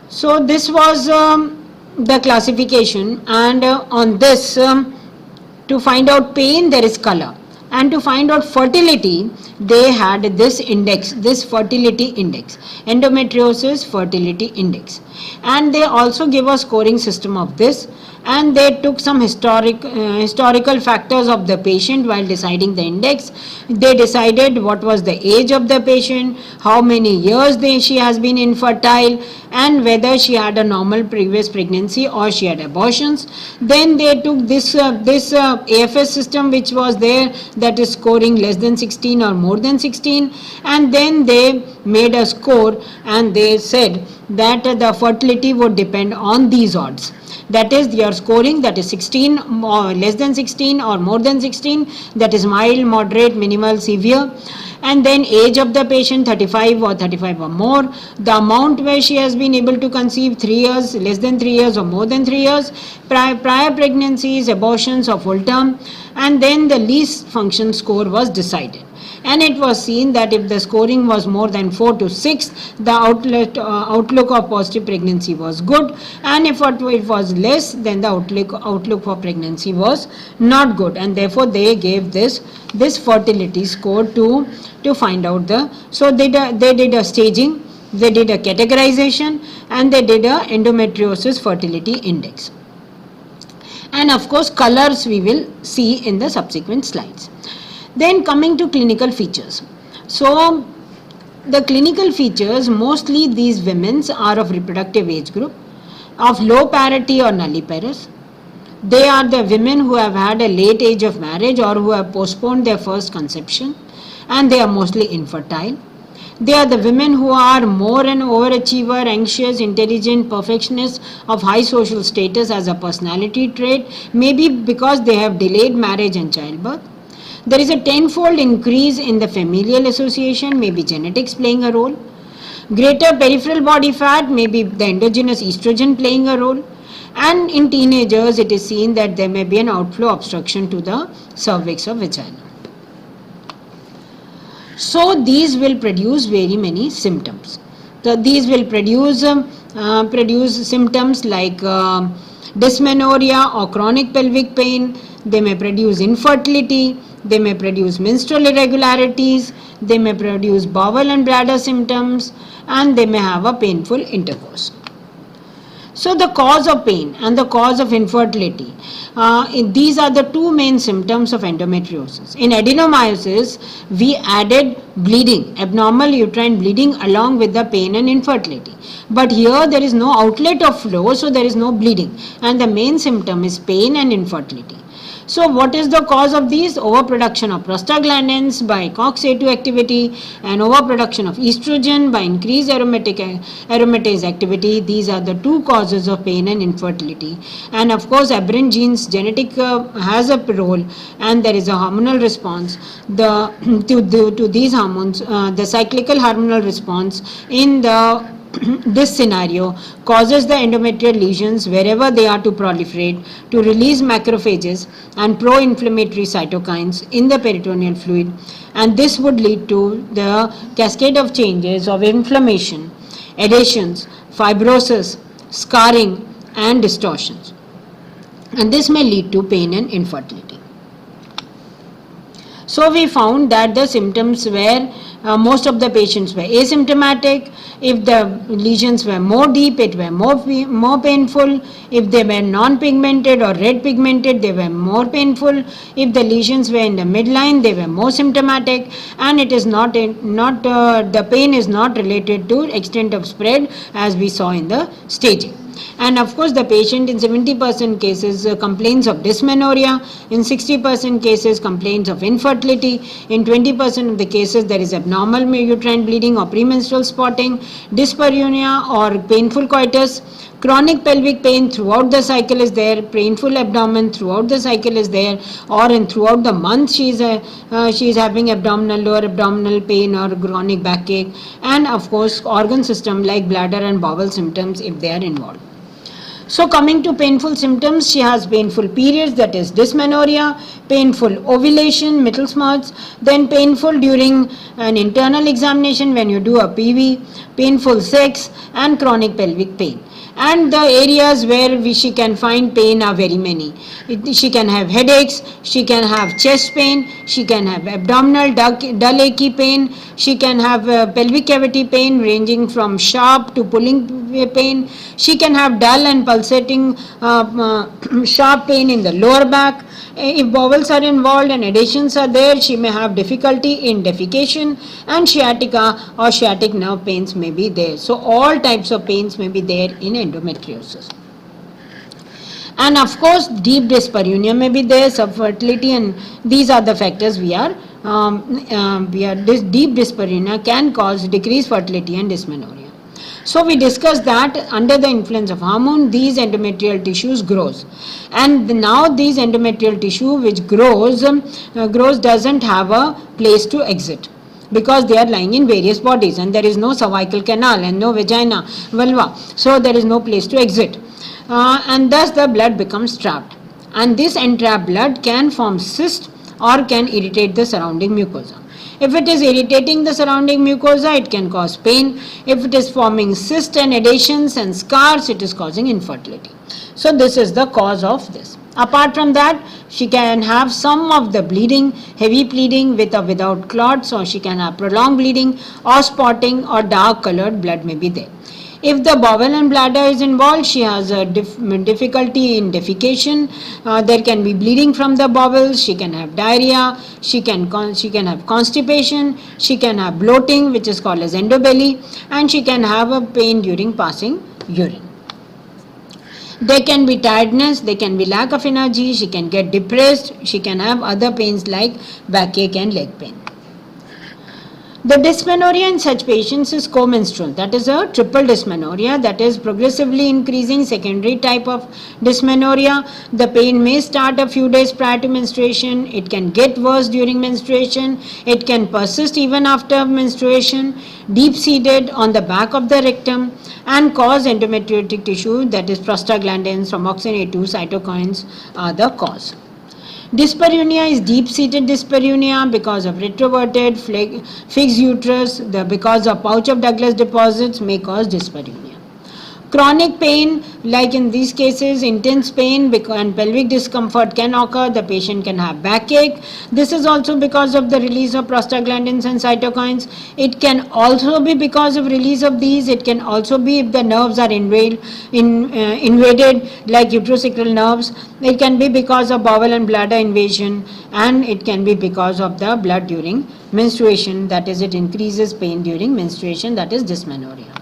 So this was the classification, and on this to find out pain there is color, and to find out fertility they had this index, this fertility index, endometriosis fertility index, and they also give a scoring system of this, and they took some historical factors of the patient while deciding the index. They decided what was the age of the patient, how many years she has been infertile, and whether she had a normal previous pregnancy or she had abortions. Then they took this AFS system which was there, that is scoring less than 16 or more than 16, and then they made a score, and they said that the fertility would depend on these odds. That is, your scoring, that is 16 or less than 16 or more than 16, that is mild, moderate, minimal, severe. And then age of the patient, 35 or 35 or more, the amount where she has been able to conceive, 3 years, less than 3 years or more than 3 years, prior pregnancies, abortions or full term, and then the least function score was decided. And it was seen that if the scoring was more than 4 to 6, the outlook of positive pregnancy was good, and if it was less, then the outlook for pregnancy was not good, and therefore they gave this fertility score to find out the. So they did a staging, they did a categorization, and they did a endometriosis fertility index. And of course colors we will see in the subsequent slides. Then coming to clinical features. So the clinical features, mostly these women are of reproductive age group, of low parity or nulliparous. They are the women who have had a late age of marriage or who have postponed their first conception, and they are mostly infertile. They are the women who are more an overachiever, anxious, intelligent, perfectionist, of high social status as a personality trait, maybe because they have delayed marriage and childbirth. There is a tenfold increase in the familial association, maybe genetics playing a role. Greater peripheral body fat, maybe the endogenous estrogen playing a role. And in teenagers, it is seen that there may be an outflow obstruction to the cervix or vagina. So these will produce very many symptoms. So these will produce symptoms like dysmenorrhea or chronic pelvic pain. They may produce infertility. They may produce menstrual irregularities. They may produce bowel and bladder symptoms, and they may have a painful intercourse. So the cause of pain and the cause of infertility, these are the two main symptoms of endometriosis. In adenomyosis, we added bleeding, abnormal uterine bleeding along with the pain and infertility. But here there is no outlet of flow, so there is no bleeding, and the main symptom is pain and infertility. So what is the cause of these? Overproduction of prostaglandins by COX-A2 activity and overproduction of estrogen by increased aromatase activity. These are the two causes of pain and infertility. And of course, aberrant genes, genetic has a role, and there is a hormonal response to these hormones. The cyclical hormonal response in this scenario causes the endometrial lesions wherever they are to proliferate, to release macrophages and pro-inflammatory cytokines in the peritoneal fluid, and this would lead to the cascade of changes of inflammation, adhesions, fibrosis, scarring and distortions, and this may lead to pain and infertility. So we found that the symptoms were most of the patients were asymptomatic. If the lesions were more deep, it were more painful. If they were non-pigmented or red pigmented, they were more painful. If the lesions were in the midline, they were more symptomatic, and it is the pain is not related to extent of spread as we saw in the staging. And of course, the patient in 70% cases complains of dysmenorrhea, in 60% cases complains of infertility, in 20% of the cases there is abnormal uterine bleeding or premenstrual spotting, dyspareunia or painful coitus, chronic pelvic pain throughout the cycle is there, painful abdomen throughout the cycle is there, or throughout the month she is having lower abdominal pain or chronic backache, and of course organ system like bladder and bowel symptoms if they are involved. So coming to painful symptoms, she has painful periods, that is dysmenorrhea, painful ovulation, Mittelsmar's, then painful during an internal examination when you do a PV, painful sex and chronic pelvic pain. And the areas where she can find pain are very many. She can have headaches, she can have chest pain, she can have abdominal dull achy pain, she can have pelvic cavity pain ranging from sharp to pulling pain, she can have dull and pulsating sharp pain in the lower back. If bowels are involved and adhesions are there, she may have difficulty in defecation, and sciatica or sciatic nerve pains may be there. So all types of pains may be there in endometriosis. And of course, deep dyspareunia may be there, subfertility, and these are the factors this deep dyspareunia can cause decreased fertility and dysmenorrhea. So we discussed that under the influence of hormone, these endometrial tissues grows, and now these endometrial tissue which grows doesn't have a place to exit, because they are lying in various bodies and there is no cervical canal and no vagina, vulva, so there is no place to exit, and thus the blood becomes trapped, and this entrapped blood can form cyst or can irritate the surrounding mucosa. If it is irritating the surrounding mucosa, it can cause pain. If it is forming cysts and adhesions and scars, it is causing infertility. So this is the cause of this. Apart from that, she can have some of the bleeding, heavy bleeding with or without clots, or she can have prolonged bleeding or spotting, or dark colored blood may be there. If the bowel and bladder is involved, she has a difficulty in defecation. There can be bleeding from the bowels. She can have diarrhea. She can have constipation. She can have bloating, which is called as endobelly, and she can have a pain during passing urine. There can be tiredness. There can be lack of energy. She can get depressed. She can have other pains like backache and leg pain. The dysmenorrhea in such patients is co-menstrual. That is a triple dysmenorrhea, that is progressively increasing secondary type of dysmenorrhea. The pain may start a few days prior to menstruation. It can get worse during menstruation. It can persist even after menstruation, deep-seated on the back of the rectum, and cause endometriotic tissue, that is prostaglandins, thromboxane A2 cytokines are the cause. Dyspareunia is deep-seated dyspareunia because of retroverted fixed uterus. Because of pouch of Douglas deposits may cause dyspareunia. Chronic pain, like in these cases, intense pain and pelvic discomfort can occur. The patient can have backache. This is also because of the release of prostaglandins and cytokines. It can also be because of release of these. It can also be if the nerves are invaded, like uterosacral nerves. It can be because of bowel and bladder invasion, and it can be because of the blood during menstruation. That is, it increases pain during menstruation. That is dysmenorrhea.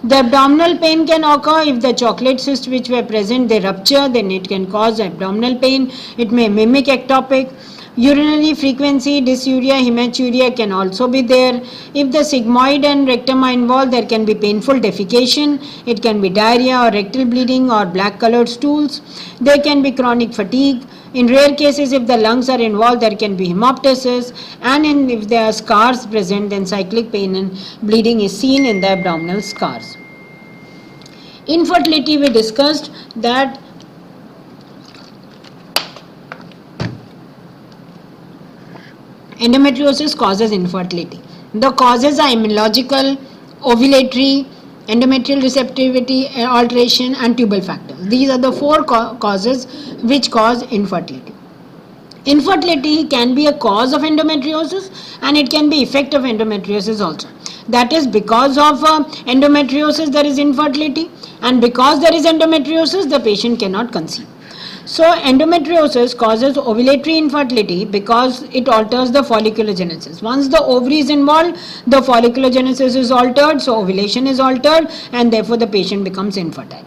The abdominal pain can occur if the chocolate cysts which were present, they rupture, then it can cause abdominal pain. It may mimic ectopic. Urinary frequency, dysuria, hematuria can also be there. If the sigmoid and rectum are involved, there can be painful defecation. It can be diarrhea or rectal bleeding or black colored stools. There can be chronic fatigue. In rare cases, if the lungs are involved, there can be hemoptysis, and if there are scars present, then cyclic pain and bleeding is seen in the abdominal scars. Infertility, we discussed that endometriosis causes infertility. The causes are immunological, ovulatory, endometrial receptivity alteration, and tubal factors. These are the four causes which cause infertility. Infertility can be a cause of endometriosis, and it can be effect of endometriosis also. That is, because of endometriosis there is infertility, and because there is endometriosis the patient cannot conceive. So endometriosis causes ovulatory infertility because it alters the folliculogenesis. Once the ovary is involved, the folliculogenesis is altered, so ovulation is altered, and therefore the patient becomes infertile.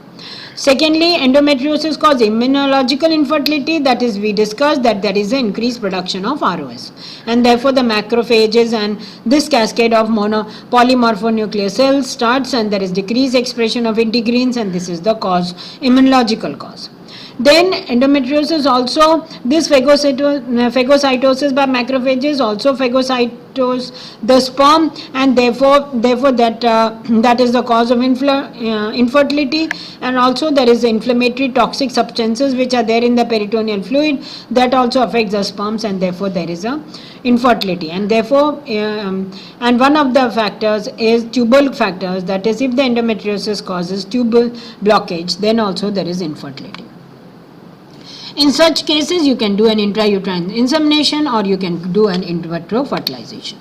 Secondly, endometriosis causes immunological infertility. That is, we discussed that there is an increased production of ROS, and therefore the macrophages and this cascade of polymorphonuclear cells starts, and there is decreased expression of integrins, and this is the cause, immunological cause. Then endometriosis also, this phagocytosis by macrophages also phagocytose the sperm, and therefore that is the cause of infertility. And also there is inflammatory toxic substances which are there in the peritoneal fluid that also affects the sperms, and therefore there is a infertility. And therefore and one of the factors is tubal factors, that is, if the endometriosis causes tubal blockage, then also there is infertility. In such cases, you can do an intrauterine insemination or you can do an in vitro fertilization.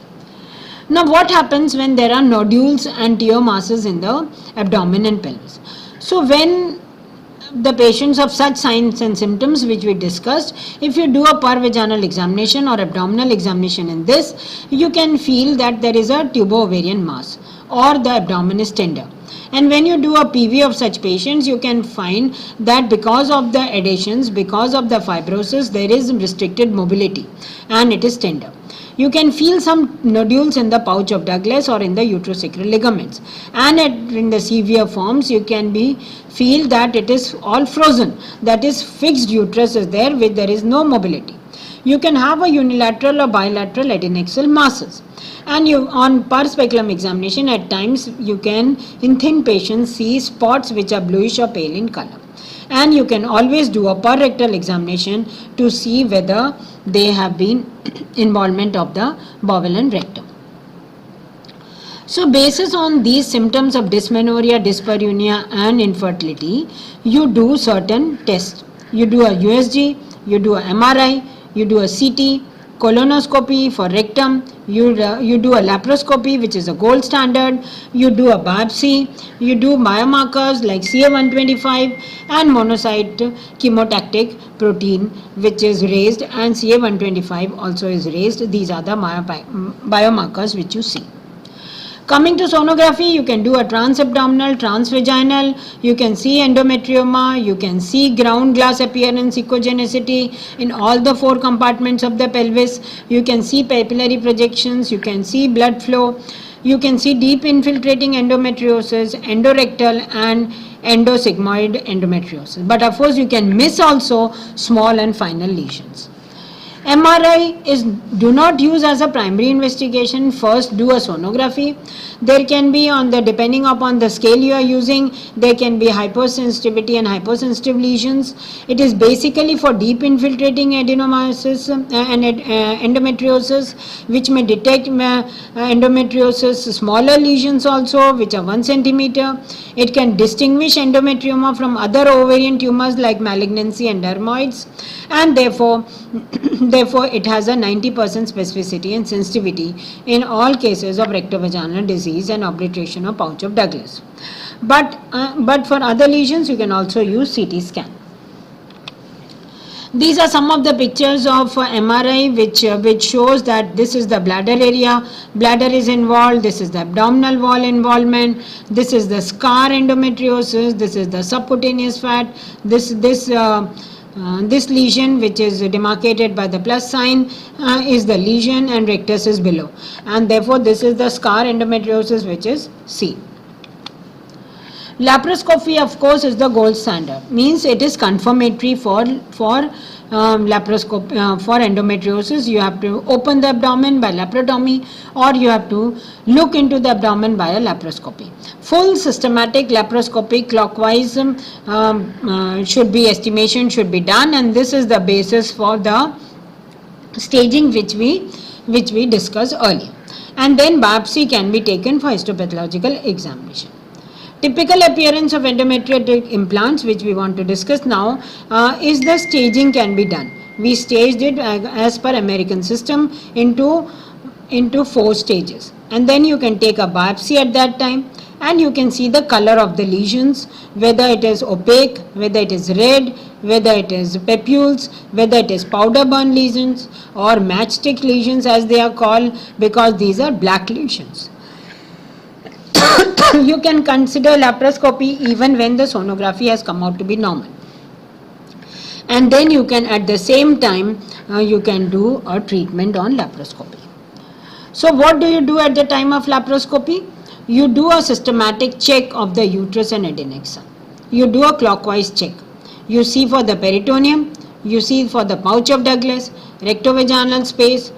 Now, what happens when there are nodules and tear masses in the abdomen and pelvis? So, when the patients of such signs and symptoms which we discussed, if you do a pervaginal examination or abdominal examination in this, you can feel that there is a tubo-ovarian mass or the abdomen is tender. And when you do a PV of such patients, you can find that because of the adhesions, because of the fibrosis, there is restricted mobility and it is tender. You can feel some nodules in the pouch of Douglas or in the uterosacral ligaments, and in the severe forms you can feel that it is all frozen, that is, fixed uterus is there with there is no mobility. You can have a unilateral or bilateral adnexal masses, and you on per speculum examination at times you can in thin patients see spots which are bluish or pale in color, and you can always do a per rectal examination to see whether they have been involvement of the bowel and rectum. So basis on these symptoms of dysmenorrhea, dyspareunia and infertility, you do certain tests. You do a USG, you do a MRI, you do a CT, colonoscopy for rectum, you do a laparoscopy which is a gold standard, you do a biopsy, you do biomarkers like CA125 and monocyte chemotactic protein which is raised, and CA125 also is raised. These are the biomarkers which you see. Coming to sonography, you can do a transabdominal, transvaginal, you can see endometrioma, you can see ground glass appearance, echogenicity in all the 4 compartments of the pelvis, you can see papillary projections, you can see blood flow, you can see deep infiltrating endometriosis, endorectal and endosigmoid endometriosis. But of course, you can miss also small and final lesions. MRI is do not use as a primary investigation. First do a sonography. There can be depending upon the scale you are using, there can be hypersensitivity and hypersensitive lesions. It is basically for deep infiltrating adenomyosis and endometriosis, which may detect endometriosis, smaller lesions also, which are 1 centimeter. It can distinguish endometrioma from other ovarian tumors like malignancy and dermoids, and therefore it has a 90% specificity and sensitivity in all cases of rectovaginal disease and obliteration of pouch of Douglas. But for other lesions, you can also use CT scan. These are some of the pictures of MRI which shows that this is the bladder area, bladder is involved, this is the abdominal wall involvement, this is the scar endometriosis, this is the subcutaneous fat, this lesion which is demarcated by the plus sign is the lesion, and rectus is below, and therefore this is the scar endometriosis, which is C. Laparoscopy, of course, is the gold standard, means it is confirmatory for laparoscopy for endometriosis. You have to open the abdomen by laparotomy, or you have to look into the abdomen by a laparoscopy. Full systematic laparoscopy clockwise estimation should be done, and this is the basis for the staging which we discussed earlier. And then biopsy can be taken for histopathological examination. Typical appearance of endometriotic implants, which we want to discuss now, is the staging can be done. We staged it as per American system into 4 stages, and then you can take a biopsy at that time, and you can see the color of the lesions, whether it is opaque, whether it is red, whether it is papules, whether it is powder burn lesions or matchstick lesions as they are called, because these are black lesions. You can consider laparoscopy even when the sonography has come out to be normal, and then you can at the same time you can do a treatment on laparoscopy. So what do you do at the time of laparoscopy? You do a systematic check of the uterus and adnexa. You do a clockwise check. You see for the peritoneum, you see for the pouch of Douglas, rectovaginal space,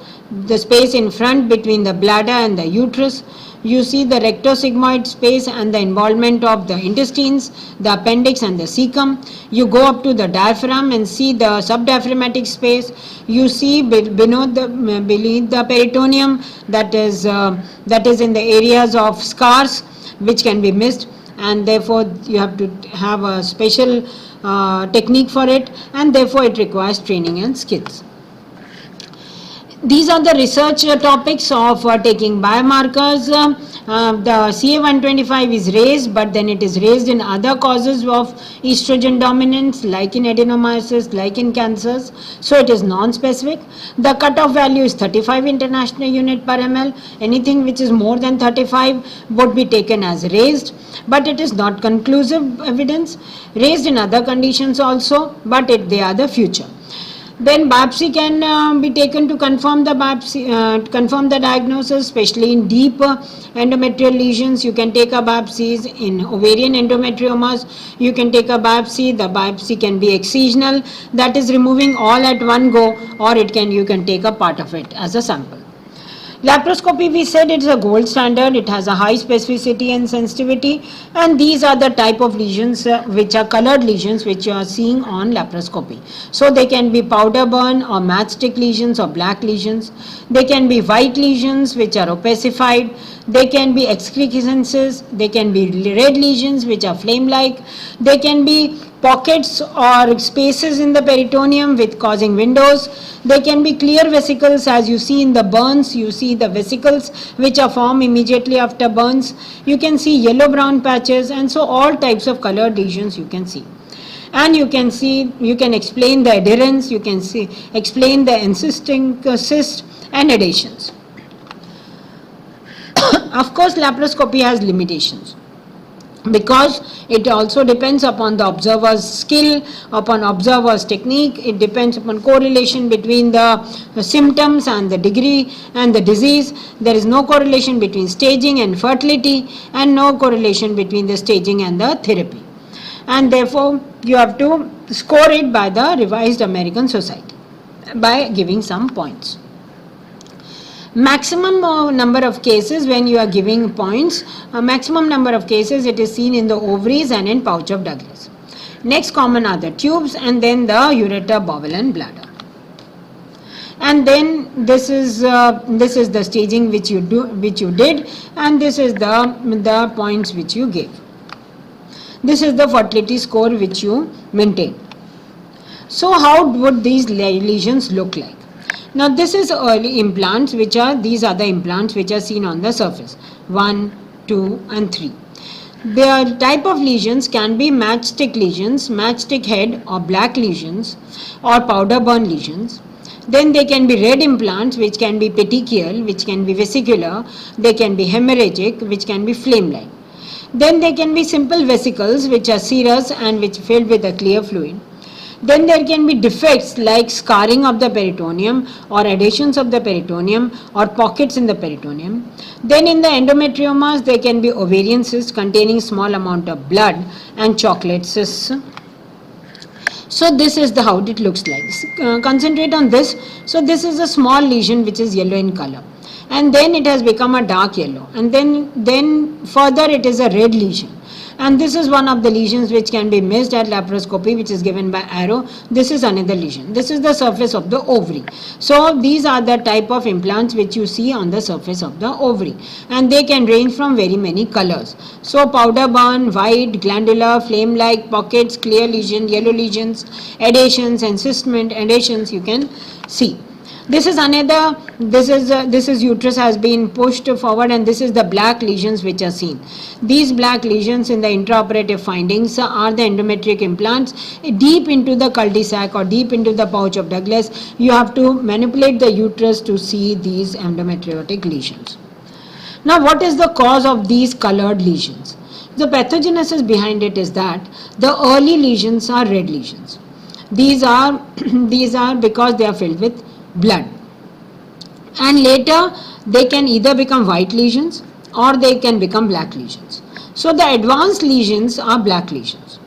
the space in front between the bladder and the uterus. You see the rectosigmoid space and the involvement of the intestines, the appendix and the cecum. You go up to the diaphragm and see the subdiaphragmatic space. You see beneath the peritoneum, that is in the areas of scars which can be missed, and therefore you have to have a special technique for it, and therefore it requires training and skills. These are the research topics of taking biomarkers. The CA-125 is raised, but then it is raised in other causes of estrogen dominance, like in adenomyosis, like in cancers, so it is non-specific. The cutoff value is 35 international unit per ml. Anything which is more than 35 would be taken as raised, but it is not conclusive evidence. Raised in other conditions also, but they are the future. Then biopsy can be taken to confirm the diagnosis, especially in deep endometrial lesions. You can take a biopsies. In ovarian endometriomas, you can take a biopsy. The biopsy can be excisional, that is removing all at one go, or you can take a part of it as a sample. Laparoscopy, we said it's a gold standard. It has a high specificity and sensitivity, and these are the type of lesions which are colored lesions which you are seeing on laparoscopy. So they can be powder burn or matchstick lesions or black lesions. They can be white lesions which are opacified. They can be excrescences. They can be red lesions which are flame-like. They can be pockets or spaces in the peritoneum with causing windows. They can be clear vesicles, as you see in the burns. You see the vesicles which are formed immediately after burns. You can see yellow-brown patches, and so all types of colored lesions you can see. And you can explain the adherence, you can explain the encysting cyst and adhesions. Of course, laparoscopy has limitations, because it also depends upon the observer's skill, upon observer's technique. It depends upon correlation between the symptoms and the degree and the disease. There is no correlation between staging and fertility, and no correlation between the staging and the therapy. And therefore, you have to score it by the Revised American Society by giving some points. Maximum number of cases when you are giving points, maximum number of cases it is seen in the ovaries and in pouch of Douglas. Next common are the tubes and then the ureter, bowel and bladder. And then this is the staging which you did, and this is the points which you gave. This is the fertility score which you maintain. So how would these lesions look like? Now this is early implants these are the implants which are seen on the surface, 1, 2 and 3. The type of lesions can be matchstick lesions, matchstick head or black lesions or powder burn lesions. Then they can be red implants which can be petechial, which can be vesicular, they can be hemorrhagic, which can be flame-like. Then there can be simple vesicles which are serous and which filled with a clear fluid. Then there can be defects like scarring of the peritoneum or adhesions of the peritoneum or pockets in the peritoneum. Then in the endometriomas there can be ovarian cysts containing small amount of blood and chocolate cysts. So this is how it looks like. Concentrate on this. So this is a small lesion which is yellow in color, and then it has become a dark yellow, and then further it is a red lesion. And this is one of the lesions which can be missed at laparoscopy, which is given by arrow. This is another lesion. This is the surface of the ovary. So these are the type of implants which you see on the surface of the ovary, and they can range from very many colors. So powder burn, white, glandular, flame-like, pockets, clear lesion, yellow lesions, adhesions and cystment adhesions you can see. This is another, this is uterus has been pushed forward, and this is the black lesions which are seen. These black lesions in the intraoperative findings are the endometric implants deep into the cul-de-sac or deep into the pouch of Douglas. You have to manipulate the uterus to see these endometriotic lesions. Now what is the cause of these colored lesions? The pathogenesis behind it is that the early lesions are red lesions. These are because they are filled with blood, and later they can either become white lesions or they can become black lesions. So the advanced lesions are black lesions,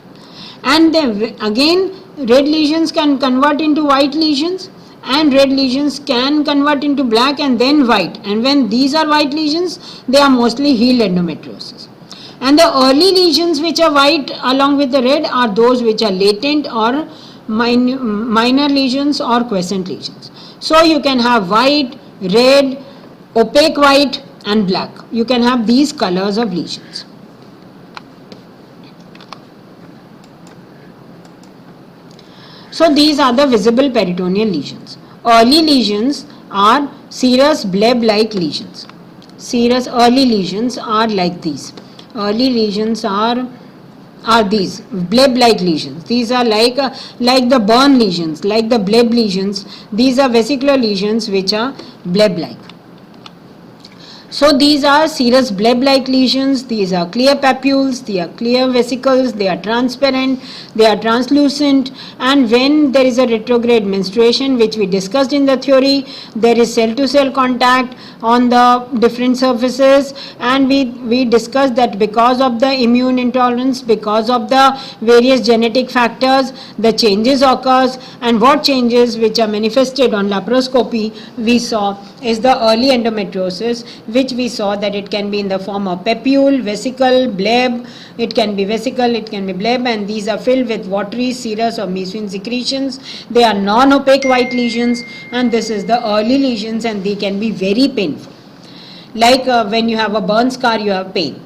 and then again red lesions can convert into white lesions, and red lesions can convert into black and then white, and when these are white lesions they are mostly healed endometriosis. And the early lesions which are white along with the red are those which are latent or minor lesions or quiescent lesions. So you can have white, red, opaque white and black. You can have these colors of lesions. So these are the visible peritoneal lesions. Early lesions are serous bleb-like lesions. Serous early lesions are like these. Early lesions are these bleb-like lesions. These are like the burn lesions, like the bleb lesions. These are vesicular lesions which are bleb-like. So these are serous bleb-like lesions. These are clear papules, they are clear vesicles, they are transparent, they are translucent, and when there is a retrograde menstruation, which we discussed in the theory, there is cell-to-cell contact on the different surfaces, and we discussed that because of the immune intolerance, because of the various genetic factors, the changes occurs, and what changes which are manifested on laparoscopy we saw is the early endometriosis, which we saw that it can be in the form of papule, vesicle, bleb. It can be vesicle, it can be bleb, and these are filled with watery, serous or mucin secretions. They are non-opaque white lesions, and this is the early lesions, and they can be very painful. Like when you have a burn scar, you have pain.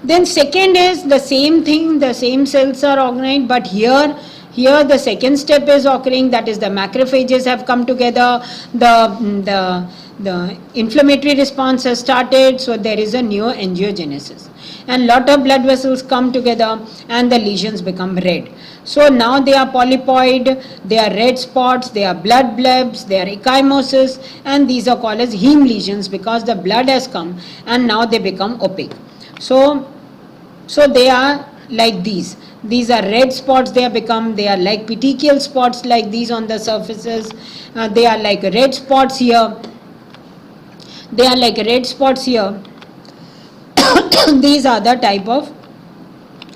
Then second is the same thing, the same cells are organized, but here the second step is occurring, that is the macrophages have come together, the inflammatory response has started, so there is a neoangiogenesis, and lot of blood vessels come together and the lesions become red. So now they are polypoid, they are red spots, they are blood blebs, they are ecchymosis, and these are called as heme lesions because the blood has come and now they become opaque. So they are like these. These are red spots, they are like petechial spots like these on the surfaces. They are like red spots here. They are like red spots here. These are the type of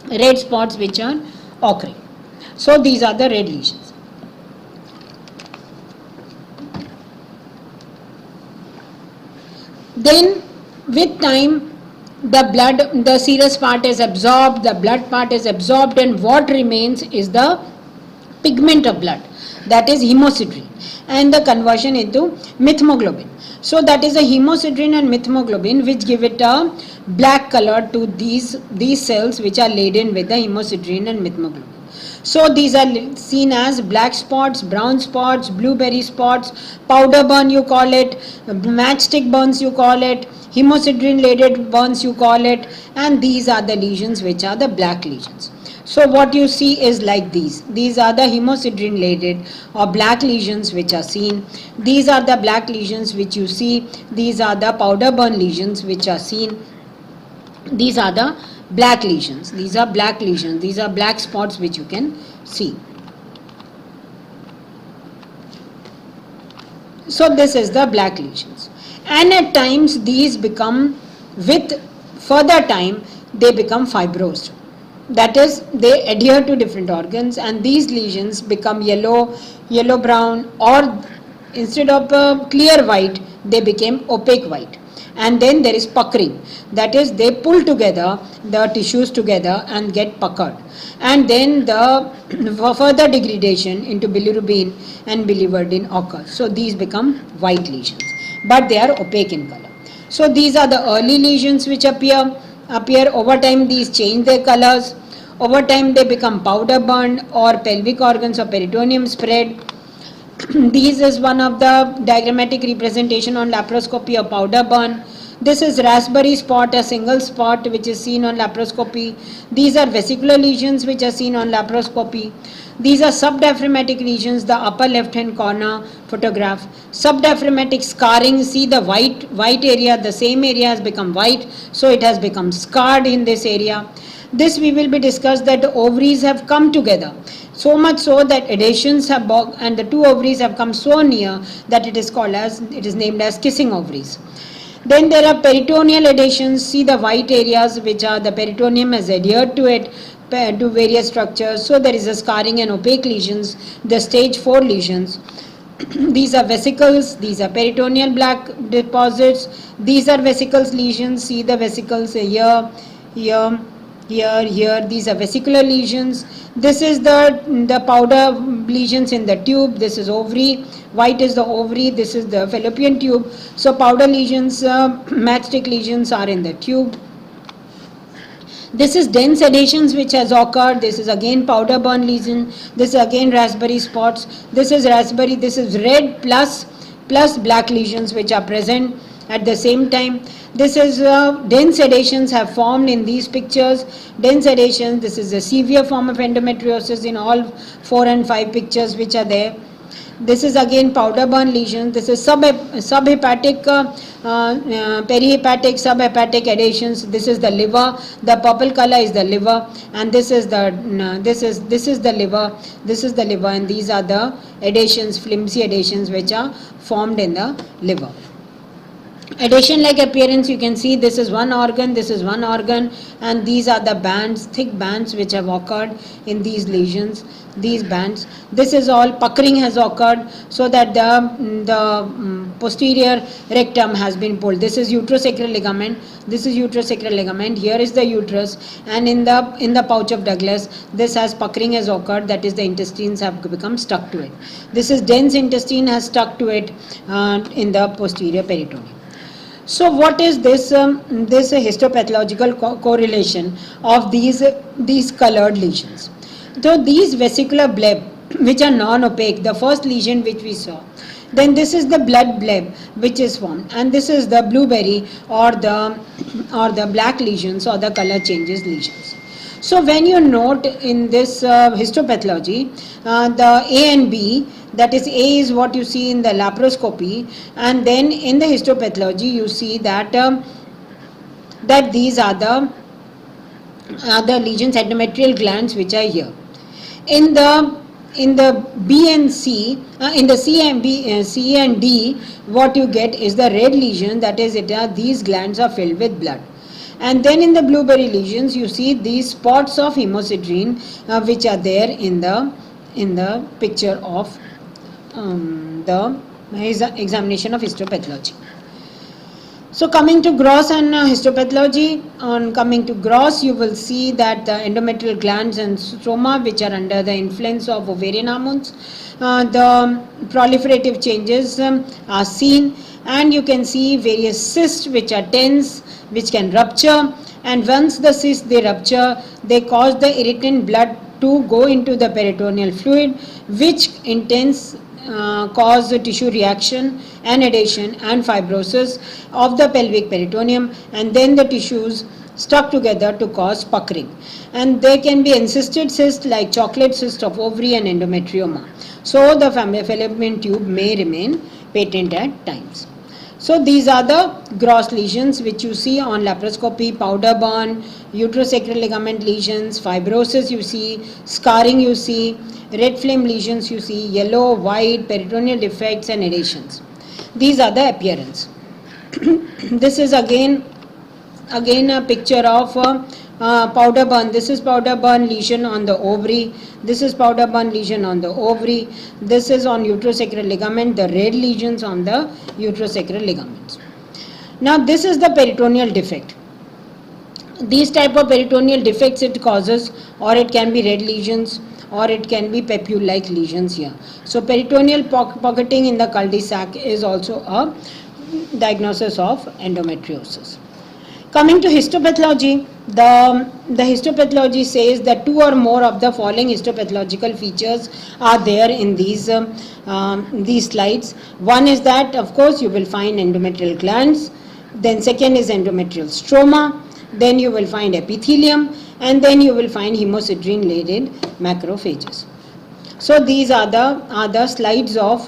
red spots which are occurring. So these are the red lesions. Then with time the serous part is absorbed, the blood part is absorbed, and what remains is the pigment of blood, that is hemosiderin, and the conversion into methemoglobin. So that is a hemosiderin and methemoglobin which give it a black color to these cells which are laden with the hemosiderin and methemoglobin. So these are seen as black spots, brown spots, blueberry spots, powder burn you call it, matchstick burns you call it, hemosiderin laden burns you call it, and these are the lesions which are the black lesions. So what you see is like these. These are the hemosiderin laden or black lesions which are seen. These are the black lesions which you see. These are the powder burn lesions which are seen. These are the black lesions. These are black lesions. These are black spots which you can see. So this is the black lesions. And at times these become, with further time, they become fibrosed. That is, they adhere to different organs, and these lesions become yellow, yellow brown, or instead of clear white, they became opaque white. And then there is puckering, that is, they pull together the tissues together and get puckered, and then the further degradation into bilirubin and biliverdin occurs. So these become white lesions, but they are opaque in color. So these are the early lesions which appear. Over time these change their colors. Over time they become powder burned or pelvic organs or peritoneum spread. This is one of the diagrammatic representation on laparoscopy of powder burn. This is raspberry spot, a single spot which is seen on laparoscopy. These are vesicular lesions which are seen on laparoscopy. These are subdiaphragmatic lesions, the upper left hand corner photograph. Subdiaphragmatic scarring, see the white area, the same area has become white, so it has become scarred in this area. This we will be discussed that the ovaries have come together. So much so that adhesions have and the two ovaries have come so near that it is named as kissing ovaries. Then there are peritoneal adhesions. See the white areas which are the peritoneum has adhered to it, to various structures. So there is a scarring and opaque lesions, the stage 4 lesions. These are vesicles, these are peritoneal black deposits. These are vesicles lesions. See the vesicles here, here, here. These are vesicular lesions. This is the powder lesions in the tube. This is ovary. White is the ovary. This is the fallopian tube. So powder lesions, matchstick lesions are in the tube. This is dense adhesions which has occurred. This is again powder burn lesion. This is again raspberry spots. This is raspberry. This is red plus black lesions which are present at the same time. This is dense adhesions have formed in these pictures. Dense adhesions, this is a severe form of endometriosis in all 4 and 5 pictures which are there. This is again powder burn lesions. This is subhepatic, perihepatic, subhepatic adhesions. This is the liver. The purple color is the liver, and this is the liver. This is the liver, and these are the adhesions, flimsy adhesions which are formed in the liver. Adhesion like appearance, you can see this is one organ, this is one organ, and these are the bands, thick bands which have occurred in these lesions, these bands. This is all puckering has occurred so that the posterior rectum has been pulled. This is uterosacral ligament, this is uterosacral ligament, here is the uterus, and in the pouch of Douglas this has puckering has occurred, that is the intestines have become stuck to it. This is dense intestine has stuck to it in the posterior peritoneum. So what is this histopathological correlation of these colored lesions? So these vesicular bleb which are non-opaque, the first lesion which we saw, then this is the blood bleb which is formed, and this is the blueberry or the black lesions or the color changes lesions. So when you note in this histopathology, the A and B, that is A is what you see in the laparoscopy, and then in the histopathology you see that that these are the lesions, endometrial glands which are here. In the B and C, in the C and D, what you get is the red lesion, that is these glands are filled with blood. And then in the blueberry lesions you see these spots of hemosiderin which are there in the picture of the examination of histopathology. So coming to gross and histopathology, on coming to gross, you will see that the endometrial glands and stroma, which are under the influence of ovarian hormones, the proliferative changes are seen, and you can see various cysts which are tense, which can rupture, and once the cysts they rupture, they cause the irritant blood to go into the peritoneal fluid, which intense cause tissue reaction and adhesion and fibrosis of the pelvic peritoneum, and then the tissues stuck together to cause puckering, and there can be encysted cysts like chocolate cyst of ovary and endometrioma. So the fallopian tube may remain patent at times. So these are the gross lesions which you see on laparoscopy: powder burn, uterosacral ligament lesions, fibrosis you see, scarring you see, red flame lesions you see, yellow, white, peritoneal defects and adhesions. These are the appearance. This is again a picture of powder burn. This is powder burn lesion on the ovary. This is powder burn lesion on the ovary. This is on uterosacral ligament, the red lesions on the uterosacral ligaments. Now this is the peritoneal defect. These type of peritoneal defects it causes, or it can be red lesions, or it can be papule like lesions here. So peritoneal pocketing in the cul-de-sac is also a diagnosis of endometriosis. Coming to histopathology, the histopathology says that two or more of the following histopathological features are there in these slides. One is that, of course, you will find endometrial glands. Then second is endometrial stroma. Then you will find epithelium, and then you will find hemosiderin-laden macrophages. So these are the slides of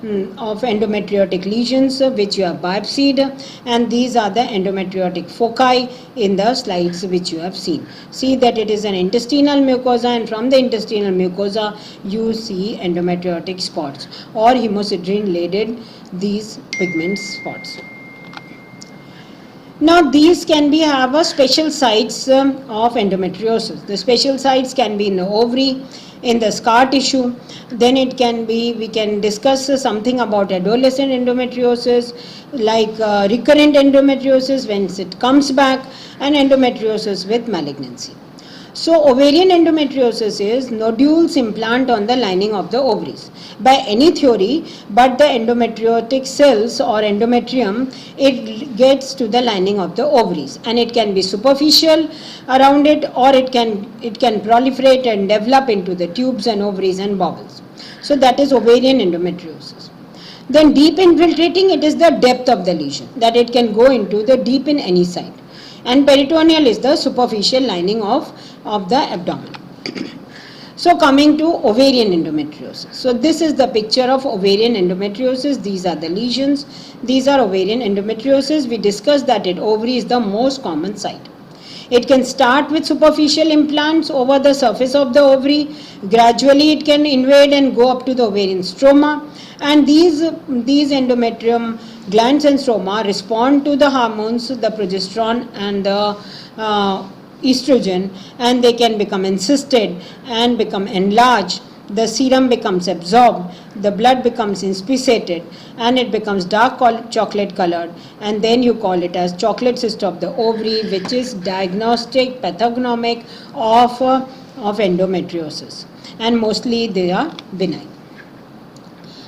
endometriotic lesions which you have biopsied, and these are the endometriotic foci in the slides which you have seen. See that it is an intestinal mucosa, and from the intestinal mucosa you see endometriotic spots or hemosiderin-laden these pigment spots. Now these can be have a special sites of endometriosis. The special sites can be in the ovary, in the scar tissue. Then it can be, we can discuss something about adolescent endometriosis, like recurrent endometriosis when it comes back, and endometriosis with malignancy. So ovarian endometriosis is nodules implant on the lining of the ovaries by any theory, but the endometriotic cells or endometrium, it gets to the lining of the ovaries, and it can be superficial around it, or it can proliferate and develop into the tubes and ovaries and bowels. So that is ovarian endometriosis. Then deep infiltrating, it is the depth of the lesion, that it can go into the deep in any side. And peritoneal is the superficial lining of the abdomen. So coming to ovarian endometriosis. So this is the picture of ovarian endometriosis. These are the lesions. These are ovarian endometriosis. We discussed that ovary is the most common site. It can start with superficial implants over the surface of the ovary. Gradually it can invade and go up to the ovarian stroma. And these endometrium glands and stroma respond to the hormones, the progesterone and the estrogen, and they can become encysted and become enlarged. The serum becomes absorbed, the blood becomes inspissated, and it becomes dark chocolate colored, and then you call it as chocolate cyst of the ovary, which is diagnostic pathognomic of endometriosis, and mostly they are benign.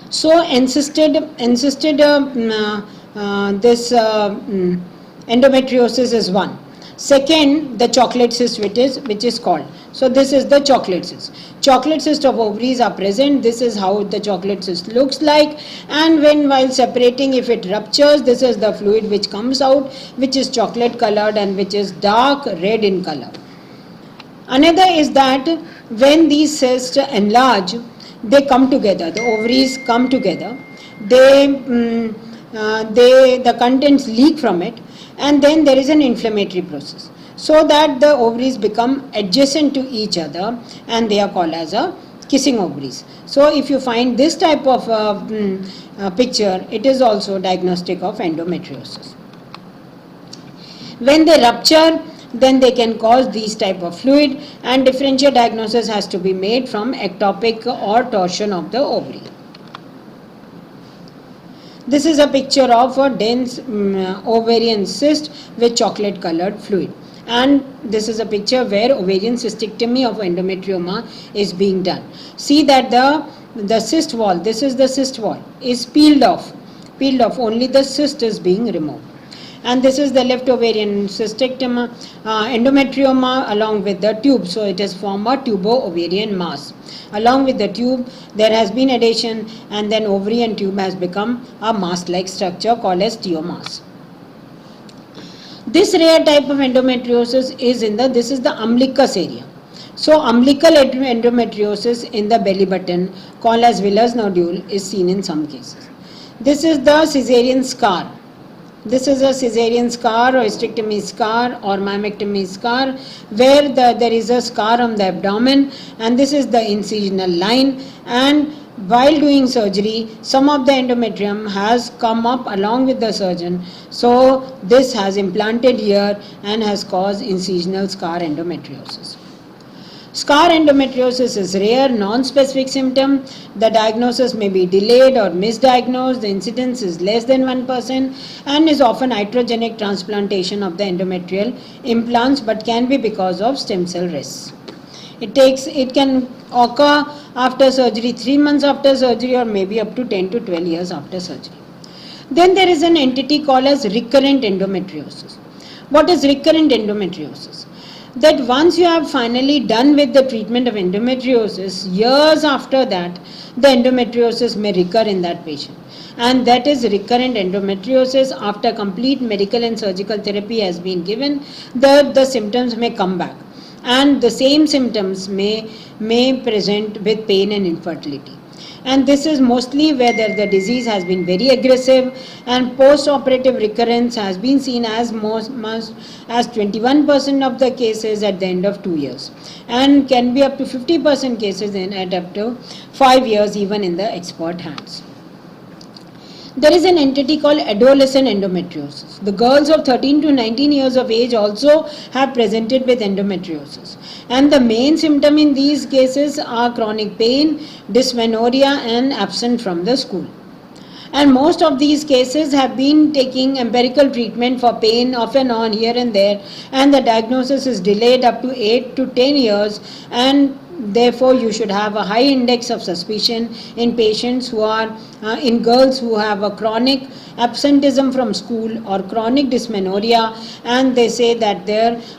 So endometriosis is one. Second, the chocolate cyst which is called. So this is the chocolate cyst. Chocolate cyst of ovaries are present. This is how the chocolate cyst looks like, and while separating, if it ruptures, this is the fluid which comes out, which is chocolate colored and which is dark red in color. Another is that when these cysts enlarge, they come together, the ovaries come together, the contents leak from it, and then there is an inflammatory process, so that the ovaries become adjacent to each other, and they are called as a kissing ovaries. So if you find this type of picture, it is also diagnostic of endometriosis. When they rupture, then they can cause these type of fluid, and differential diagnosis has to be made from ectopic or torsion of the ovary. This is a picture of a dense ovarian cyst with chocolate colored fluid. And this is a picture where ovarian cystectomy of endometrioma is being done. See that the cyst wall, this is the cyst wall, is peeled off. Only the cyst is being removed. And this is the left ovarian cystectomy, endometrioma along with the tube. So it has formed a tubo-ovarian mass. Along with the tube, there has been adhesion, and then ovary and tube has become a mass-like structure called as teomas. This rare type of endometriosis is this is the umbilicus area. So umbilical endometriosis in the belly button, called as Wheeler's nodule, is seen in some cases. This is the caesarean scar. This is a caesarean scar or hysterectomy scar or myomectomy scar, where there is a scar on the abdomen, and this is the incisional line, and while doing surgery, some of the endometrium has come up along with the surgeon. So this has implanted here and has caused incisional scar endometriosis. Scar endometriosis is rare, non-specific symptom. The diagnosis may be delayed or misdiagnosed. The incidence is less than 1% and is often iatrogenic transplantation of the endometrial implants, but can be because of stem cell risks. It can occur after surgery, 3 months after surgery, or maybe up to 10 to 12 years after surgery. Then there is an entity called as recurrent endometriosis. What is recurrent endometriosis? That once you have finally done with the treatment of endometriosis, years after that, the endometriosis may recur in that patient. And that is recurrent endometriosis. After complete medical and surgical therapy has been given, the symptoms may come back. And the same symptoms may present with pain and infertility. And this is mostly where the disease has been very aggressive, and post-operative recurrence has been seen as most as 21% of the cases at the end of 2 years, and can be up to 50% cases at up to 5 years even in the expert hands. There is an entity called adolescent endometriosis. The girls of 13 to 19 years of age also have presented with endometriosis. And the main symptom in these cases are chronic pain, dysmenorrhea, and absent from the school. And most of these cases have been taking empirical treatment for pain off and on here and there, and the diagnosis is delayed up to 8 to 10 years, and therefore you should have a high index of suspicion in patients who are in girls who have a chronic absenteeism from school or chronic dysmenorrhea, and they say that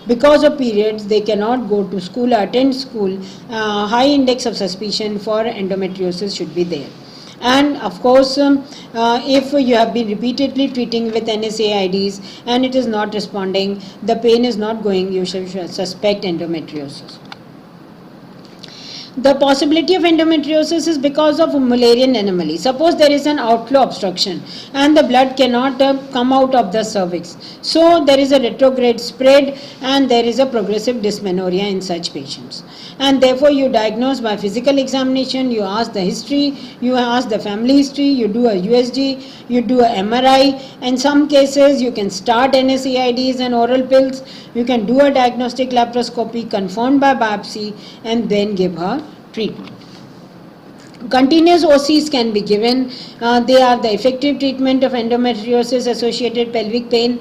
because of periods they cannot go to school or attend school. High index of suspicion for endometriosis should be there. And of course, if you have been repeatedly treating with NSAIDs and it is not responding, the pain is not going, you should suspect endometriosis. The possibility of endometriosis is because of Mullerian anomaly. Suppose there is an outflow obstruction and the blood cannot come out of the cervix. So there is a retrograde spread and there is a progressive dysmenorrhea in such patients. And therefore you diagnose by physical examination, you ask the history, you ask the family history, you do a USG, you do a MRI. In some cases you can start NSAIDs and oral pills, you can do a diagnostic laparoscopy confirmed by biopsy and then give her treatment. Continuous OCs can be given. They are the effective treatment of endometriosis associated pelvic pain.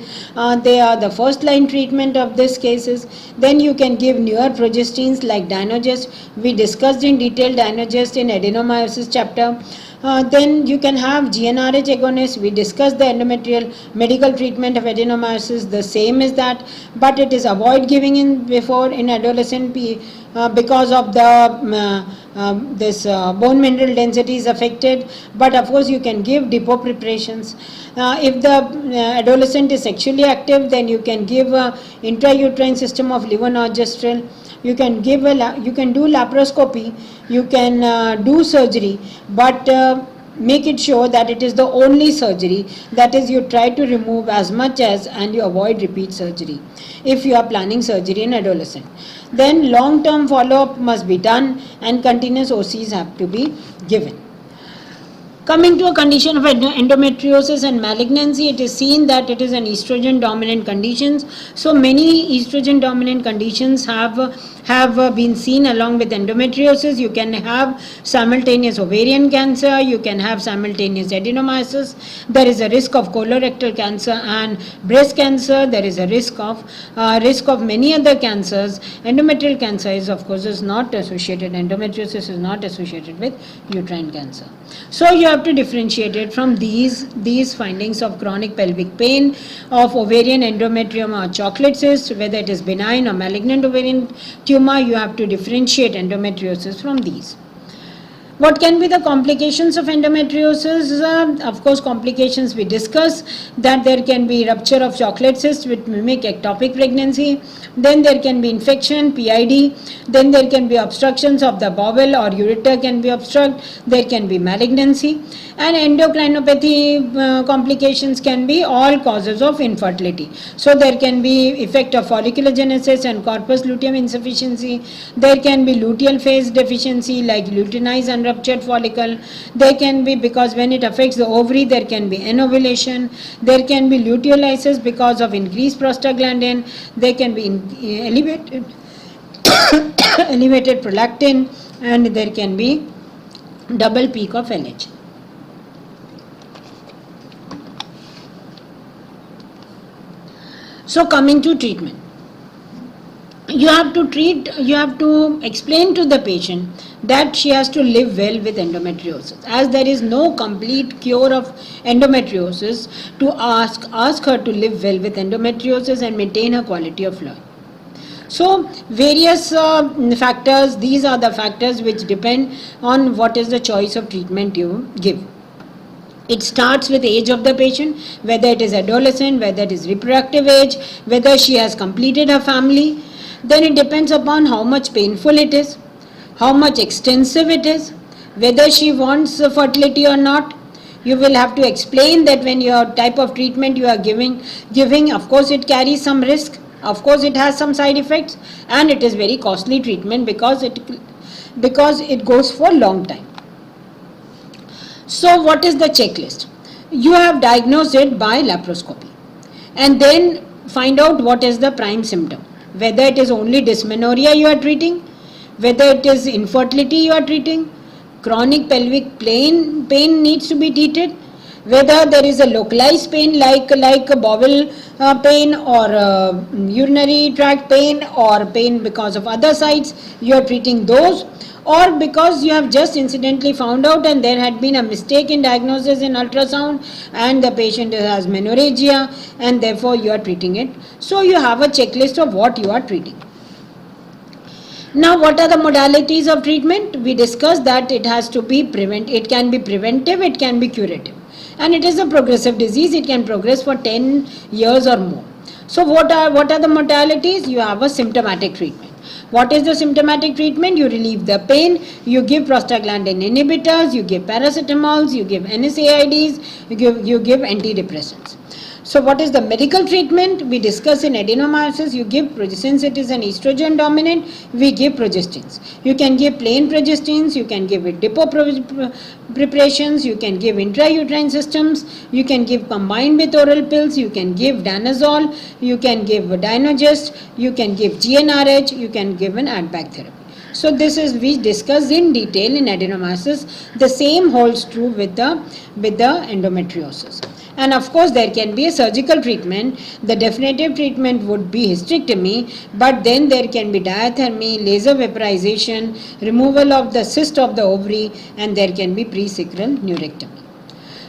They are the first line treatment of these cases. Then you can give newer progestins like Dynogest. We discussed in detail Dynogest in adenomyosis chapter. Then you can have GnRH agonists. We discussed the endometrial medical treatment of adenomyosis. The same is that, but it is avoid giving in adolescent because of the this bone mineral density is affected. But of course you can give depot preparations. If the adolescent is sexually active, then you can give intrauterine system of levonorgestrel. You can give you can do laparoscopy, you can do surgery, but make it sure that it is the only surgery, that is you try to remove as much as and you avoid repeat surgery if you are planning surgery in adolescent. Then long term follow-up must be done and continuous OCs have to be given. Coming to a condition of endometriosis and malignancy, it is seen that it is an estrogen dominant condition. So many estrogen dominant conditions have have been seen along with endometriosis. You can have simultaneous ovarian cancer, you can have simultaneous adenomyosis, there is a risk of colorectal cancer and breast cancer, there is a risk of many other cancers. Endometrial cancer is not associated, endometriosis is not associated with uterine cancer. So you have to differentiate it from these findings of chronic pelvic pain, of ovarian endometrium or chocolate cyst, whether it is benign or malignant ovarian tumor. You have to differentiate endometriosis from these. What can be the complications of endometriosis? Of course, complications we discuss, that there can be rupture of chocolate cyst which mimic ectopic pregnancy, then there can be infection, PID, then there can be obstructions of the bowel or ureter can be obstructed, there can be malignancy, and endocrinopathy complications can be all causes of infertility. So there can be effect of folliculogenesis and corpus luteum insufficiency, there can be luteal phase deficiency like luteinized and ruptured follicle, there can be, because when it affects the ovary, there can be anovulation, there can be luteolysis because of increased prostaglandin, there can be elevated elevated prolactin, and there can be double peak of LH. So coming to treatment, you have to explain to the patient that she has to live well with endometriosis, as there is no complete cure of endometriosis, to ask her to live well with endometriosis and maintain her quality of life. So various factors, these are the factors which depend on what is the choice of treatment you give. It starts with age of the patient, whether it is adolescent, whether it is reproductive age, whether she has completed her family. Then it depends upon how much painful it is, how much extensive it is, whether she wants fertility or not. You will have to explain that when your type of treatment you are giving, of course it carries some risk, of course it has some side effects, and it is very costly treatment because it goes for a long time. So what is the checklist? You have diagnosed it by laparoscopy and then find out what is the prime symptom, whether it is only dysmenorrhea you are treating, whether it is infertility you are treating, chronic pelvic pain needs to be treated, whether there is a localized pain like a bowel pain or urinary tract pain or pain because of other sites, you are treating those, or because you have just incidentally found out and there had been a mistake in diagnosis in ultrasound and the patient has menorrhagia and therefore you are treating it. So you have a checklist of what you are treating. Now what are the modalities of treatment? We discussed that it has to be it can be preventive, it can be curative, and it is a progressive disease. It can progress for 10 years or more. So what are the modalities? You have a symptomatic treatment. What is the symptomatic treatment? You relieve the pain, you give prostaglandin inhibitors, you give paracetamols, you give NSAIDs, you give antidepressants. So what is the medical treatment? We discuss in adenomyosis, you give, since it is an estrogen dominant, we give progestins. You can give plain progestins, you can give it depot preparations, you can give intrauterine systems, you can give combined with oral pills, you can give danazol, you can give Dynogest, you can give GnRH, you can give an add-back therapy. So this is, we discussed in detail in adenomyosis. The same holds true with the endometriosis. And of course there can be a surgical treatment. The definitive treatment would be hysterectomy, but then there can be diathermy, laser vaporization, removal of the cyst of the ovary, and there can be pre-sacral neurectomy.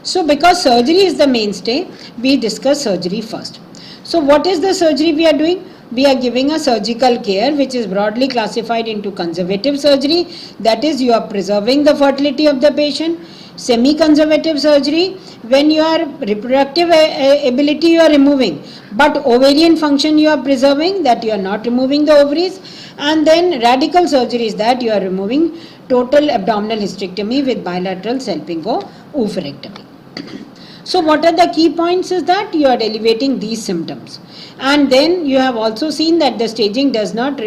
So because surgery is the mainstay, we discuss surgery first. So what is the surgery we are doing? We are giving a surgical care which is broadly classified into conservative surgery, that is you are preserving the fertility of the patient. Semi-conservative surgery, when your reproductive ability you are removing, but ovarian function you are preserving, that you are not removing the ovaries. And then radical surgery is that you are removing total abdominal hysterectomy with bilateral salpingo-oophorectomy. So what are the key points is that you are elevating these symptoms. And then you have also seen that the staging does not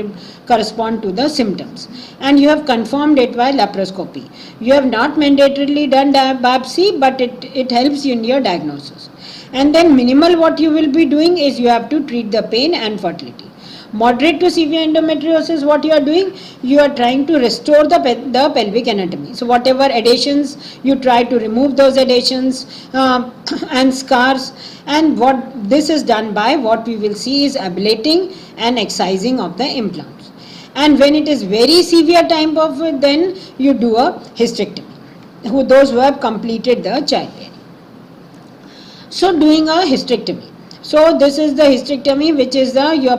correspond to the symptoms. And you have confirmed it by laparoscopy. You have not mandatorily done biopsy, but it helps you in your diagnosis. And then minimal what you will be doing is you have to treat the pain and fertility. Moderate to severe endometriosis, what you are doing, you are trying to restore the pelvic anatomy. So whatever adhesions, you try to remove those adhesions and scars, and what this is done by, what we will see is ablating and excising of the implants. And when it is very severe type of, then you do a hysterectomy, those who have completed the childbearing. So doing a hysterectomy. So this is the hysterectomy, which is the you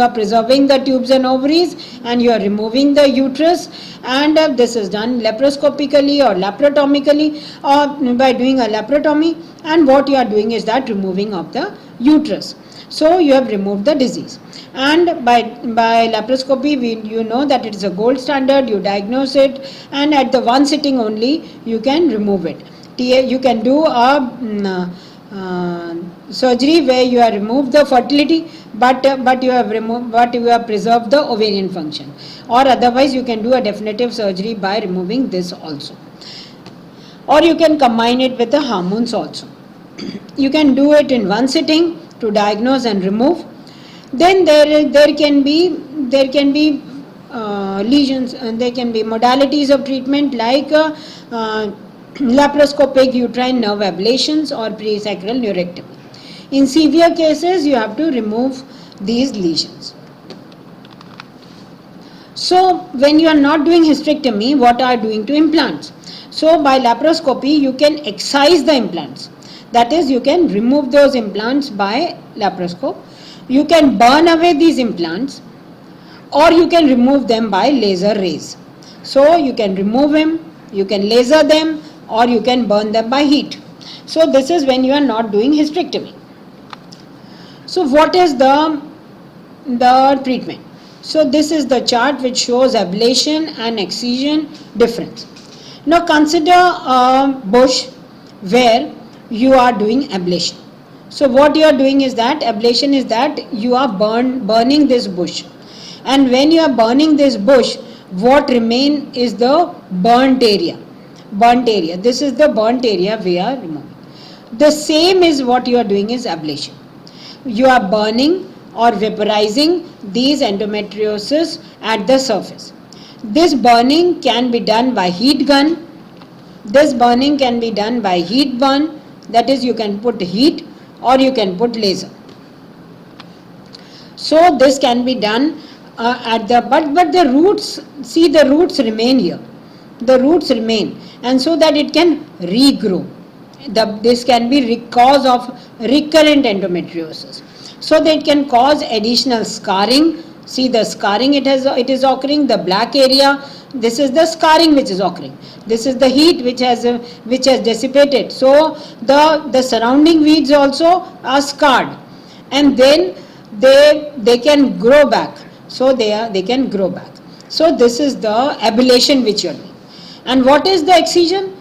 are preserving the tubes and ovaries, and you are removing the uterus, and this is done laparoscopically or laparotomically, or by doing a laparotomy, and what you are doing is that removing of the uterus. So you have removed the disease, and by laparoscopy, you know that it is a gold standard. You diagnose it, and at the one sitting only you can remove it. You can do a surgery where you have removed the fertility, but you have preserved the ovarian function, or otherwise you can do a definitive surgery by removing this also, or you can combine it with the hormones also. You can do it in one sitting to diagnose and remove. Then there can be lesions, and there can be modalities of treatment like laparoscopic uterine nerve ablations or presacral neurectomy. In severe cases, you have to remove these lesions. So when you are not doing hysterectomy, what are you doing to implants? So by laparoscopy, you can excise the implants. That is, you can remove those implants by laparoscope. You can burn away these implants, or you can remove them by laser rays. So you can remove them, you can laser them, or you can burn them by heat. So this is when you are not doing hysterectomy. So what is the treatment? So this is the chart which shows ablation and excision difference. Now consider a bush where you are doing ablation. So what you are doing is that ablation is that you are burning this bush, and when you are burning this bush, what remain is the burnt area. This is the burnt area we are removing. The same is what you are doing is ablation. You are burning or vaporizing these endometriosis at the surface. This burning can be done by heat gun. This burning can be done by heat burn. That is, you can put heat or you can put laser. So this can be done at the, but the roots, see the roots remain here. The roots remain, and so that it can regrow. This can be cause of recurrent endometriosis. So that it can cause additional scarring. See the scarring it is occurring, the black area. This is the scarring which is occurring. This is the heat which has dissipated. So the surrounding weeds also are scarred, and then they can grow back. So they can grow back. So this is the ablation which you are doing. And what is the excision?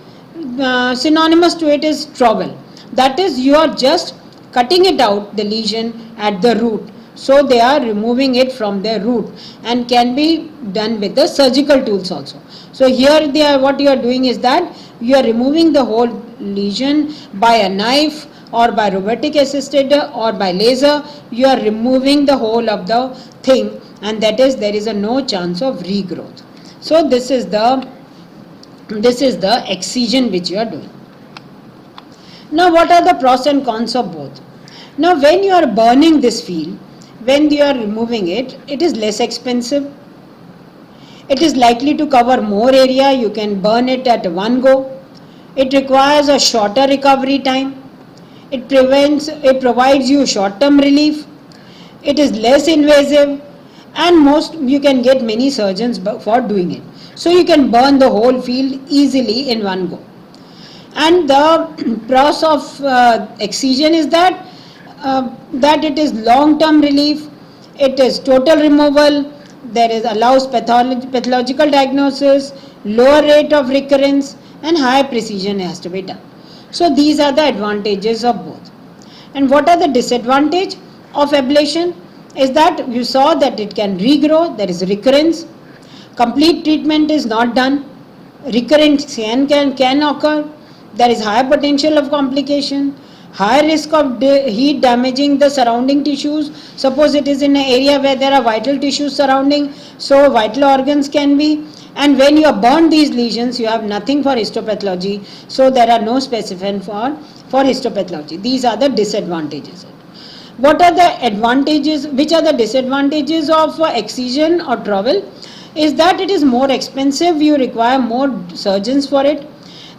Synonymous to it is trowel. That is, you are just cutting it out, the lesion at the root. So they are removing it from their root, and can be done with the surgical tools also. So here what you are doing is that you are removing the whole lesion by a knife or by robotic assisted or by laser. You are removing the whole of the thing, and that is, there is no chance of regrowth. So this is the excision which you are doing. Now what are the pros and cons of both? Now when you are burning this field, when you are removing it, it is less expensive. It is likely to cover more area. You can burn it at one go. It requires a shorter recovery time. It provides you short-term relief. It is less invasive, and you can get many surgeons for doing it. So you can burn the whole field easily in one go. And the pros of excision is that it is long-term relief, it is total removal, allows pathological diagnosis, lower rate of recurrence, and high precision has to be done. So these are the advantages of both. And what are the disadvantages of ablation? Is that you saw that it can regrow, there is recurrence, complete treatment is not done, recurrence can occur, there is higher potential of complication, high risk of heat damaging the surrounding tissues. Suppose it is in an area where there are vital tissues surrounding, so vital organs can be. And when you have burned these lesions, you have nothing for histopathology, so there are no specimen for histopathology. These are the disadvantages. What are the advantages? Which are the disadvantages of excision or trowel? Is that it is more expensive, you require more surgeons for it,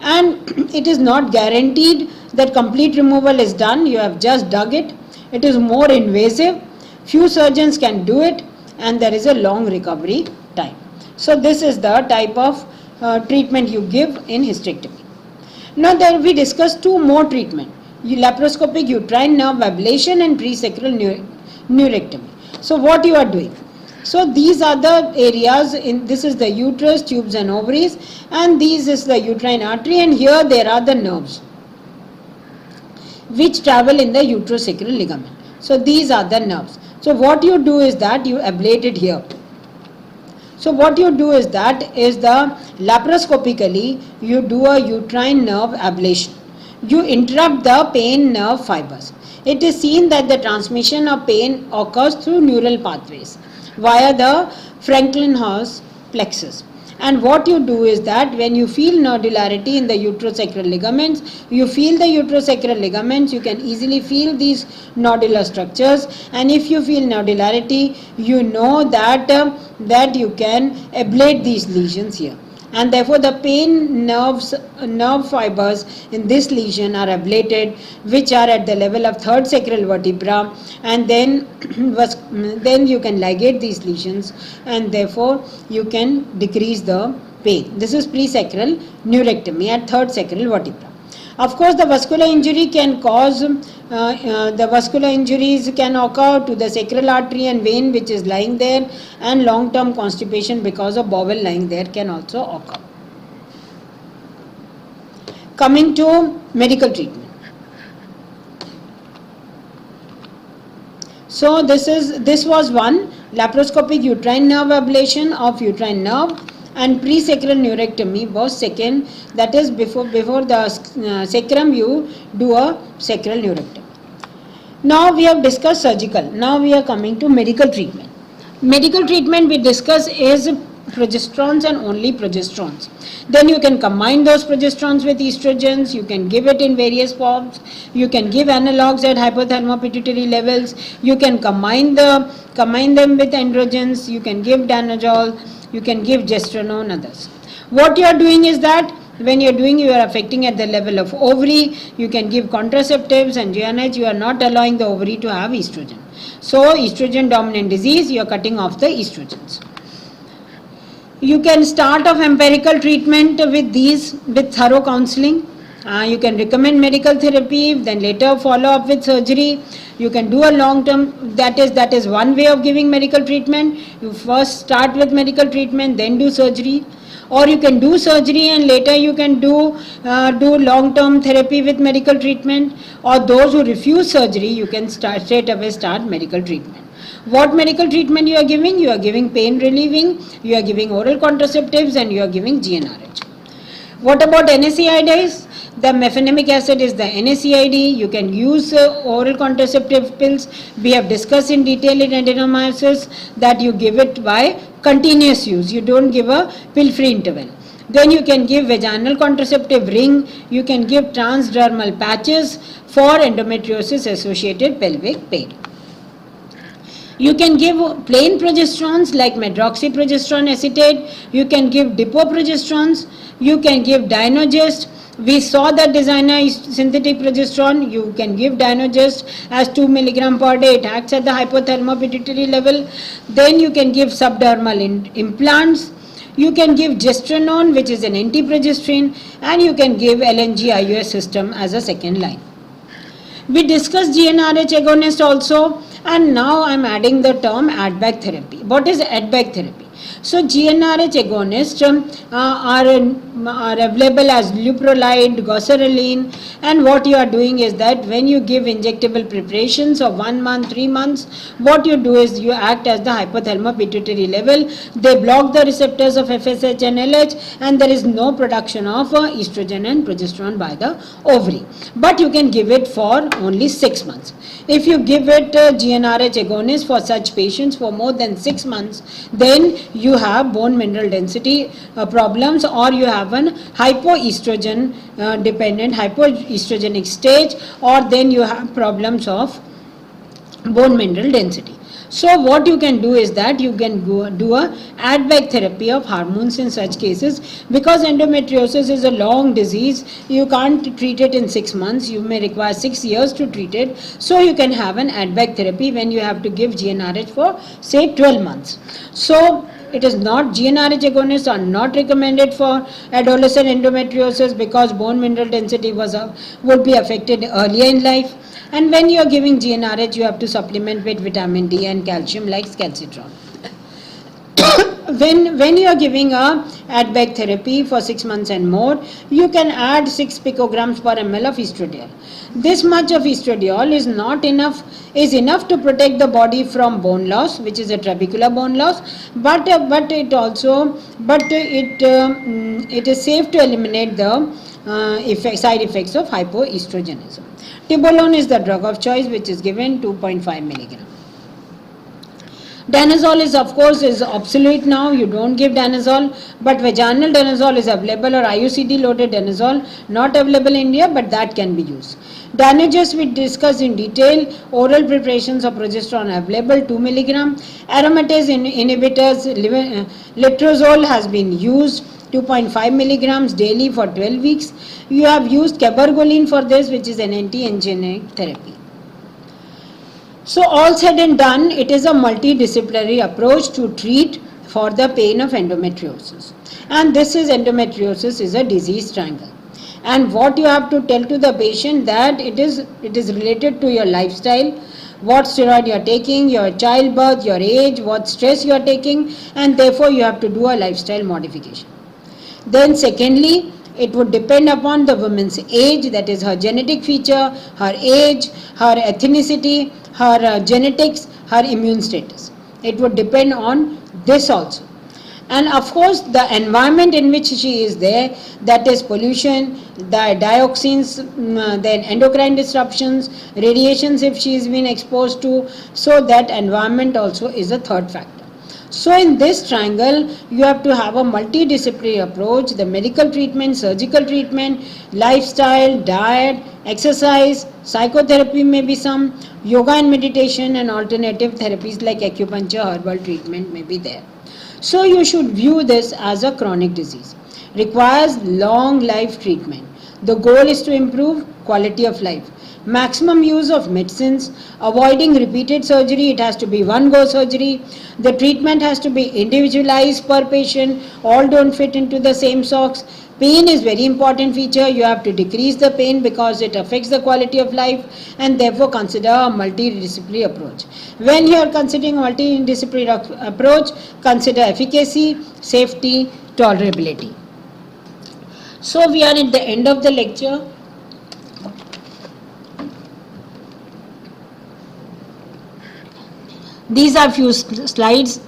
and it is not guaranteed that complete removal is done. You have just dug it. It is more invasive. Few surgeons can do it, and there is a long recovery time. So this is the type of treatment you give in hysterectomy. Now there we discussed two more treatment: laparoscopic uterine nerve ablation and presacral neurectomy. So what you are doing? So these are the areas in, this is the uterus, tubes and ovaries, and this is the uterine artery, and here there are the nerves which travel in the uterosacral ligament. So these are the nerves. So what you do is that you ablate it here. So what you do is that is the laparoscopically you do a uterine nerve ablation. You interrupt the pain nerve fibers. It is seen that the transmission of pain occurs through neural pathways via the Franklin-Hurst plexus. And what you do is that when you feel nodularity in the uterosacral ligaments, you feel the uterosacral ligaments, you can easily feel these nodular structures, and if you feel nodularity, you know that that you can ablate these lesions here. And therefore the pain nerve fibers in this lesion are ablated, which are at the level of third sacral vertebra, and then you can ligate these lesions, and therefore you can decrease the pain. This is presacral neurectomy at third sacral vertebra. Of course, the vascular injury can cause, the vascular injuries can occur to the sacral artery and vein which is lying there, and long-term constipation because of bowel lying there can also occur. Coming to medical treatment. So this was one laparoscopic uterine nerve ablation of uterine nerve, and presacral neurectomy was second, that is before the sacrum you do a sacral neurectomy. Now we have discussed surgical. Now we are coming to medical treatment. Medical treatment we discuss is progesterones and only progesterones. Then you can combine those progesterones with estrogens, you can give it in various forms, you can give analogs at hypothalamo-pituitary levels, you can combine them with androgens, you can give danazol, you can give gestrinone, others. What you are doing is that when you are doing, you are affecting at the level of ovary, you can give contraceptives and GnRH, you are not allowing the ovary to have estrogen. So estrogen dominant disease, you are cutting off the estrogens. You can start off empirical treatment with these, with thorough counseling. You can recommend medical therapy, then later follow up with surgery. You can do a long term, that is one way of giving medical treatment. You first start with medical treatment, then do surgery. Or you can do surgery and later you can do long term therapy with medical treatment. Or those who refuse surgery, you can straight away start medical treatment. What medical treatment you are giving? You are giving pain relieving, you are giving oral contraceptives, and you are giving GnRH. What about NSAIDs? The mefenamic acid is the NSAID. You can use oral contraceptive pills. We have discussed in detail in adenomyosis that you give it by continuous use. You don't give a pill-free interval. Then you can give vaginal contraceptive ring. You can give transdermal patches for endometriosis associated pelvic pain. You can give plain progesterones like medroxyprogesterone acetate. You can give dipoprogesterones. You can give Dynogest. We saw that designer synthetic progesterone. You can give Dynogest as 2 mg per day. It acts at the hypothalamo-pituitary level. Then you can give subdermal implants. You can give gestrinone, which is an antiprogesterone, and you can give LNG IUS system as a second line. We discussed GnRH agonist also, and now I am adding the term add-back therapy. What is add-back therapy? So GnRH agonists are are available as leuprolide, goserelin, and what you are doing is that when you give injectable preparations of 1 month, 3 months, what you do is you act as the hypothalamic pituitary level. They block the receptors of FSH and LH, and there is no production of estrogen and progesterone by the ovary. But you can give it for only 6 months. If you give it GnRH agonist for such patients for more than 6 months, then you have bone mineral density problems, or you have an hypoestrogen dependent hypoestrogenic stage, or then you have problems of bone mineral density. So what you can do is that you can go do a add-back therapy of hormones in such cases, because endometriosis is a long disease. You can't treat it in 6 months. You may require 6 years to treat it. So you can have an add-back therapy when you have to give GnRH for say 12 months. So it is not, GnRH agonists are not recommended for adolescent endometriosis because bone mineral density would be affected earlier in life. And when you are giving GnRH, you have to supplement with vitamin D and calcium like calcitron. When you are giving a add-back therapy for 6 months and more, you can add 6 picograms per ml of estradiol. This much of estradiol is enough to protect the body from bone loss, which is a trabecular bone loss, but it is safe to eliminate the side effects of hypoestrogenism. Tibolone is the drug of choice, which is given 2.5 milligram. Danazol is obsolete now. You don't give danazol, but vaginal danazol is available, or IUCD loaded danazol not available in India, but that can be used. Danages we discussed in detail. Oral preparations of progesterone available 2 milligram. Aromatase inhibitors, letrozole has been used 2.5 milligrams daily for 12 weeks. You have used cabergoline for this, which is an anti-angiogenic therapy. So all said and done, it is a multidisciplinary approach to treat for the pain of endometriosis. And this is endometriosis is a disease triangle. And what you have to tell to the patient that it is related to your lifestyle, what steroid you are taking, your childbirth, your age, what stress you are taking, and therefore you have to do a lifestyle modification. Then secondly, it would depend upon the woman's age, that is her genetic feature, her age, her ethnicity, her genetics, her immune status. It would depend on this also. And of course, the environment in which she is there, that is pollution, the dioxins, then endocrine disruptions, radiations if she has been exposed to, so that environment also is a third factor. So in this triangle, you have to have a multidisciplinary approach, the medical treatment, surgical treatment, lifestyle, diet, exercise, psychotherapy may be some, yoga and meditation, and alternative therapies like acupuncture, herbal treatment may be there. So you should view this as a chronic disease. Requires long life treatment. The goal is to improve quality of life. Maximum use of medicines, avoiding repeated surgery. It has to be one go surgery. The treatment has to be individualized per patient. All don't fit into the same socks. Pain is very important feature. You have to decrease the pain because it affects the quality of life, and therefore consider a multidisciplinary approach. When you are considering a multidisciplinary approach, consider efficacy, safety, tolerability. So we are at the end of the lecture. These are few slides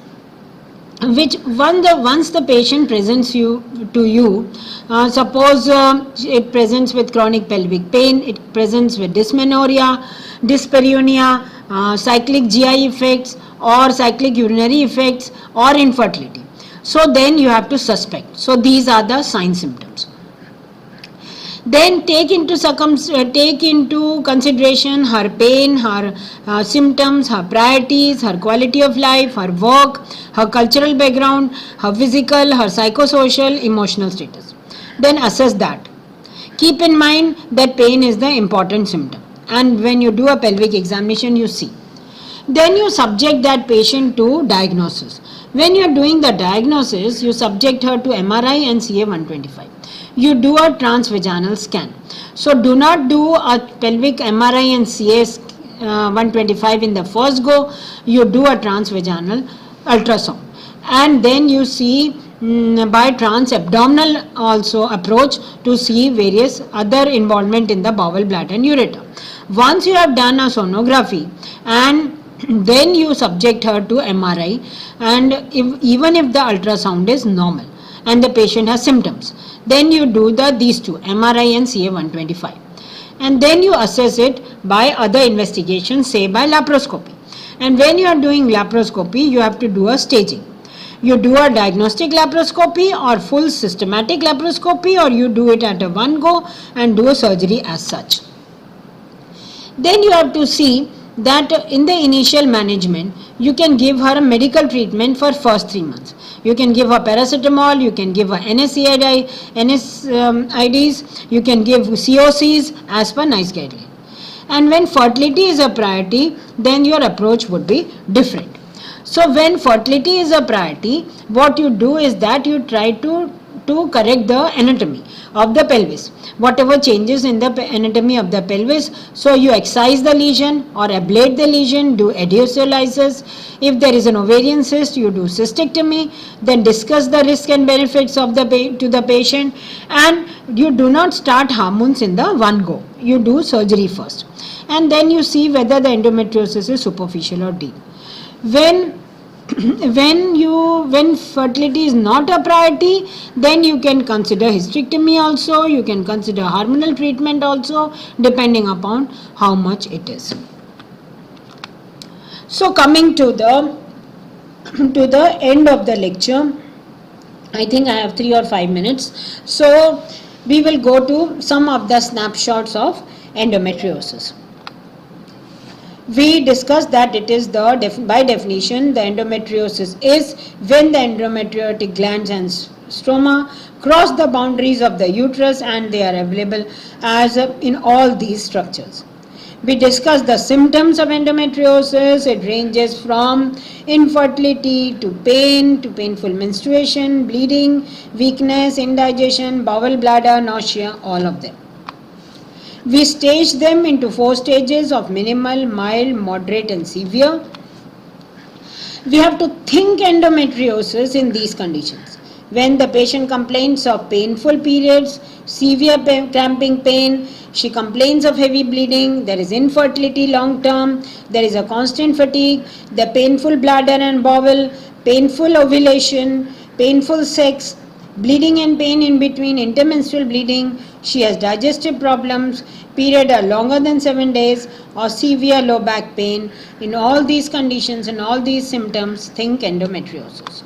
which once the patient presents to you, suppose it presents with chronic pelvic pain, it presents with dysmenorrhea, dyspareunia, cyclic GI effects or cyclic urinary effects or infertility. So then you have to suspect. So these are the sign symptoms. Then take into consideration her pain, her symptoms, her priorities, her quality of life, her work, her cultural background, her physical, her psychosocial, emotional status. Then assess that. Keep in mind that pain is the important symptom, and when you do a pelvic examination you see. Then you subject that patient to diagnosis. When you are doing the diagnosis, you subject her to MRI and CA-125. You do a transvaginal scan. So do not do a pelvic MRI and CA-125 in the first go. You do a transvaginal ultrasound, and then you see by trans-abdominal also approach to see various other involvement in the bowel, bladder and ureter. Once you have done a sonography and then you subject her to MRI, and even if the ultrasound is normal and the patient has symptoms, then you do these two, MRI and CA-125, and then you assess it by other investigations, say by laparoscopy. And when you are doing laparoscopy, you have to do a staging. You do a diagnostic laparoscopy or full systematic laparoscopy, or you do it at a one go and do a surgery as such. Then you have to see that in the initial management, you can give her a medical treatment for first 3 months. You can give her paracetamol, you can give her NSAIDs, you can give COCs as per NICE guideline. And when fertility is a priority, then your approach would be different. So when fertility is a priority, what you do is that you try to correct the anatomy of the pelvis, whatever changes in the anatomy of the pelvis. So you excise the lesion or ablate the lesion, do adductolysis. If there is an ovarian cyst, you do cystectomy, then discuss the risk and benefits of to the patient, and you do not start hormones in the one go. You do surgery first, and then you see whether the endometriosis is superficial or deep. When fertility is not a priority, then you can consider hysterectomy also, you can consider hormonal treatment also, depending upon how much it is. So coming to the end of the lecture, I think I have 3 or 5 minutes. So we will go to some of the snapshots of endometriosis. We discussed that it is by definition, the endometriosis is when the endometriotic glands and stroma cross the boundaries of the uterus, and they are available as in all these structures. We discussed the symptoms of endometriosis. It ranges from infertility to pain, to painful menstruation, bleeding, weakness, indigestion, bowel, bladder, nausea, all of them. We staged them into 4 stages of minimal, mild, moderate and severe. We have to think endometriosis in these conditions. When the patient complains of painful periods, severe cramping pain, she complains of heavy bleeding, there is infertility long term, there is a constant fatigue, the painful bladder and bowel, painful ovulation, painful sex, bleeding and pain in between, intermenstrual bleeding, she has digestive problems, period are longer than 7 days, or severe low back pain. In all these conditions and all these symptoms, think endometriosis.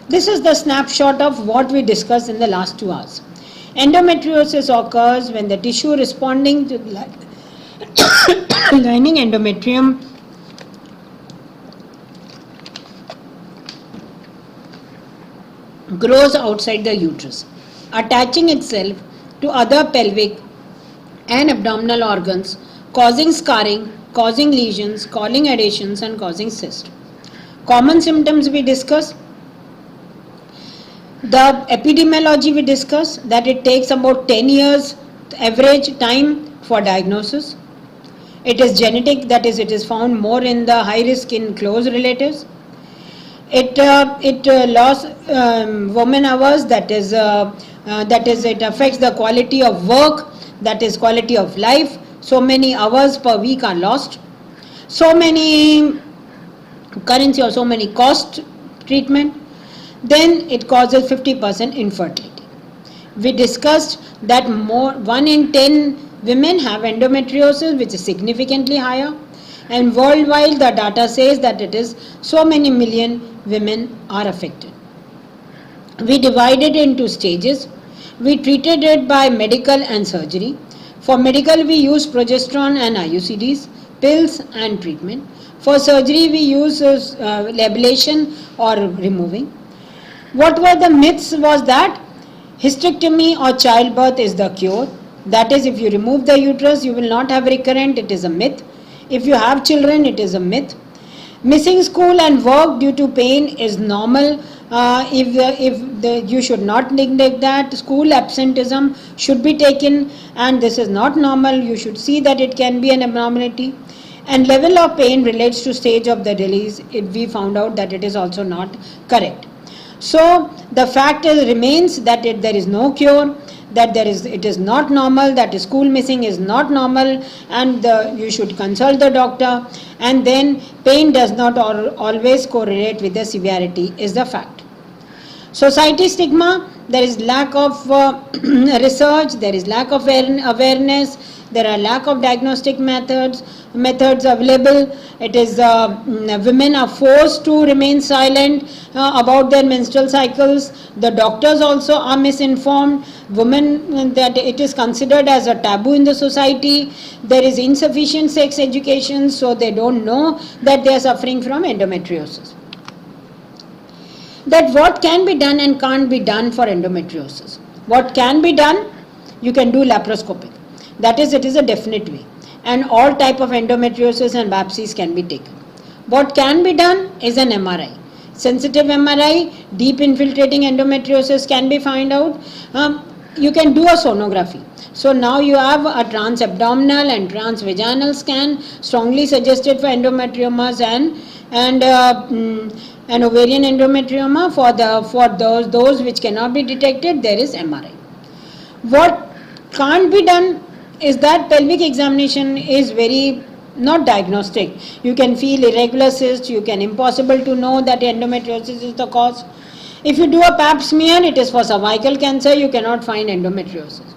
This is the snapshot of what we discussed in the last 2 hours. Endometriosis occurs when the tissue responding to lining endometrium grows outside the uterus, attaching itself to other pelvic and abdominal organs, causing scarring, causing lesions, causing adhesions and causing cyst. Common symptoms we discussed. The epidemiology we discussed, that it takes about 10 years average time for diagnosis. It is genetic, that is, it is found more in the high risk in close relatives. It loss woman hours, that is it affects the quality of work, that is quality of life. So many hours per week are lost. So many currency or so many cost treatment. Then it causes 50% infertility. We discussed that 1 in 10 women have endometriosis, which is significantly higher, and worldwide the data says that it is so many million women are affected. We divided into stages. We treated it by medical and surgery. For medical we use progesterone and IUCDs, pills and treatment. For surgery we use ablation or removing. What were the myths was that hysterectomy or childbirth is the cure. That is, if you remove the uterus, you will not have recurrent. It is a myth. If you have children, it is a myth. Missing school and work due to pain is normal. You should not neglect that. School absenteeism should be taken, and this is not normal. You should see that it can be an abnormality. And level of pain relates to stage of the release. We found out that it is also not correct. So the fact remains that there is no cure, that it is not normal, that stool missing is not normal, and you should consult the doctor. And then pain does not always correlate with the severity is the fact. Society stigma, there is lack of research, there is lack of awareness, there are lack of diagnostic methods available. It is women are forced to remain silent about their menstrual cycles. The doctors also are misinformed. Women, that it is considered as a taboo in the society. There is insufficient sex education, so they don't know that they are suffering from endometriosis. That what can be done and can't be done for endometriosis. What can be done? You can do laparoscopic. That is, it is a definite way. And all type of endometriosis and biopsies can be taken. What can be done is an MRI. Sensitive MRI, deep infiltrating endometriosis can be found out. You can do a sonography. So now you have a transabdominal and transvaginal scan strongly suggested for endometriomas and ovarian endometrioma. For those which cannot be detected, there is MRI. What can't be done is that pelvic examination is very not diagnostic. You can feel irregular cysts, you can impossible to know that endometriosis is the cause. If you do a pap smear, it is for cervical cancer, you cannot find endometriosis.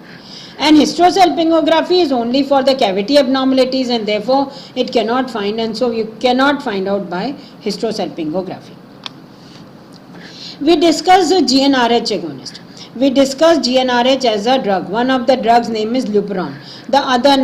And hysterosalpingography is only for the cavity abnormalities, and therefore it cannot find, and so you cannot find out by hysterosalpingography. We discussed the GnRH agonist. We discussed GnRH as a drug. One of the drugs name is Leuperon. The other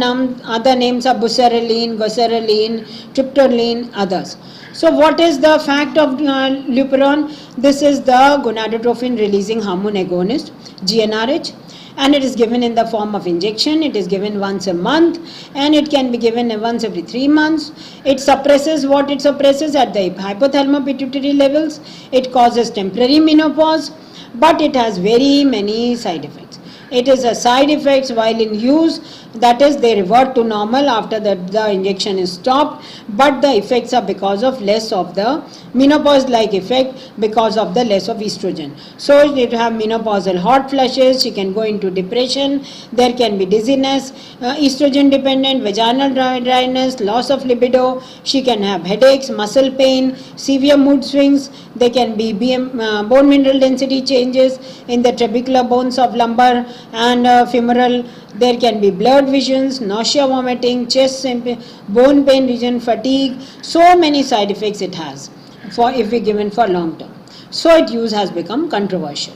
names are buserelin, goserelin, triptorelin, others. So what is the fact of Leuperon? This is the gonadotropin releasing hormone agonist, GnRH, and it is given in the form of injection. It is given once a month, and it can be given once every 3 months. It suppresses what it suppresses at the hypothalamo-pituitary levels. It causes temporary menopause, but it has very many side effects. It is a side effects while in use, that is they revert to normal after the injection is stopped, but the effects are because of less of the menopause-like effect, because of the less of estrogen. So it have menopausal hot flushes, she can go into depression, there can be dizziness, estrogen dependent vaginal dryness, loss of libido, she can have headaches, muscle pain, severe mood swings, there can be bone mineral density changes in the trabecular bones of lumbar and femoral. There can be blurred visions, nausea, vomiting, chest, bone pain region, fatigue. So many side effects it has if we given for long term. So its use has become controversial.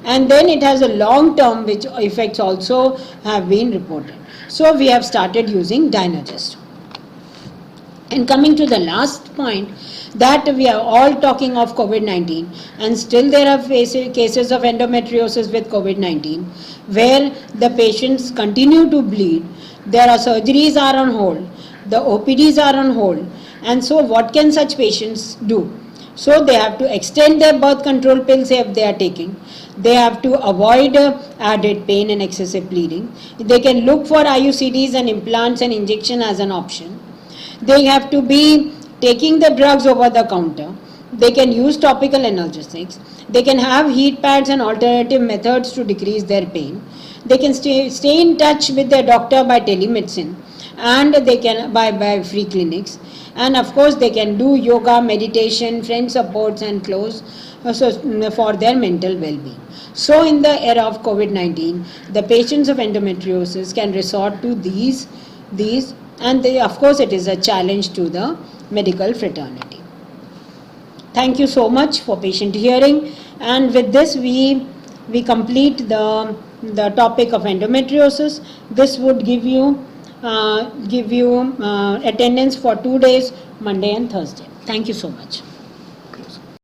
And then it has a long term which effects also have been reported. So we have started using Dynagest. And coming to the last point, that we are all talking of COVID-19, and still there are cases of endometriosis with COVID-19 where the patients continue to bleed, there are surgeries are on hold, the OPDs are on hold, and so what can such patients do? So they have to extend their birth control pills if they are taking. They have to avoid added pain and excessive bleeding. They can look for IUCDs and implants and injection as an option. They have to be taking the drugs over the counter. They can use topical analgesics. They can have heat pads and alternative methods to decrease their pain. They can stay in touch with their doctor by telemedicine, and they can by free clinics. And of course they can do yoga, meditation, friend supports and close for their mental well-being. So in the era of COVID-19, the patients of endometriosis can resort to these and of course it is a challenge to the medical fraternity. Thank you so much for patient hearing, and with this we complete the topic of endometriosis. This would give you attendance for 2 days, Monday and Thursday. Thank you so much.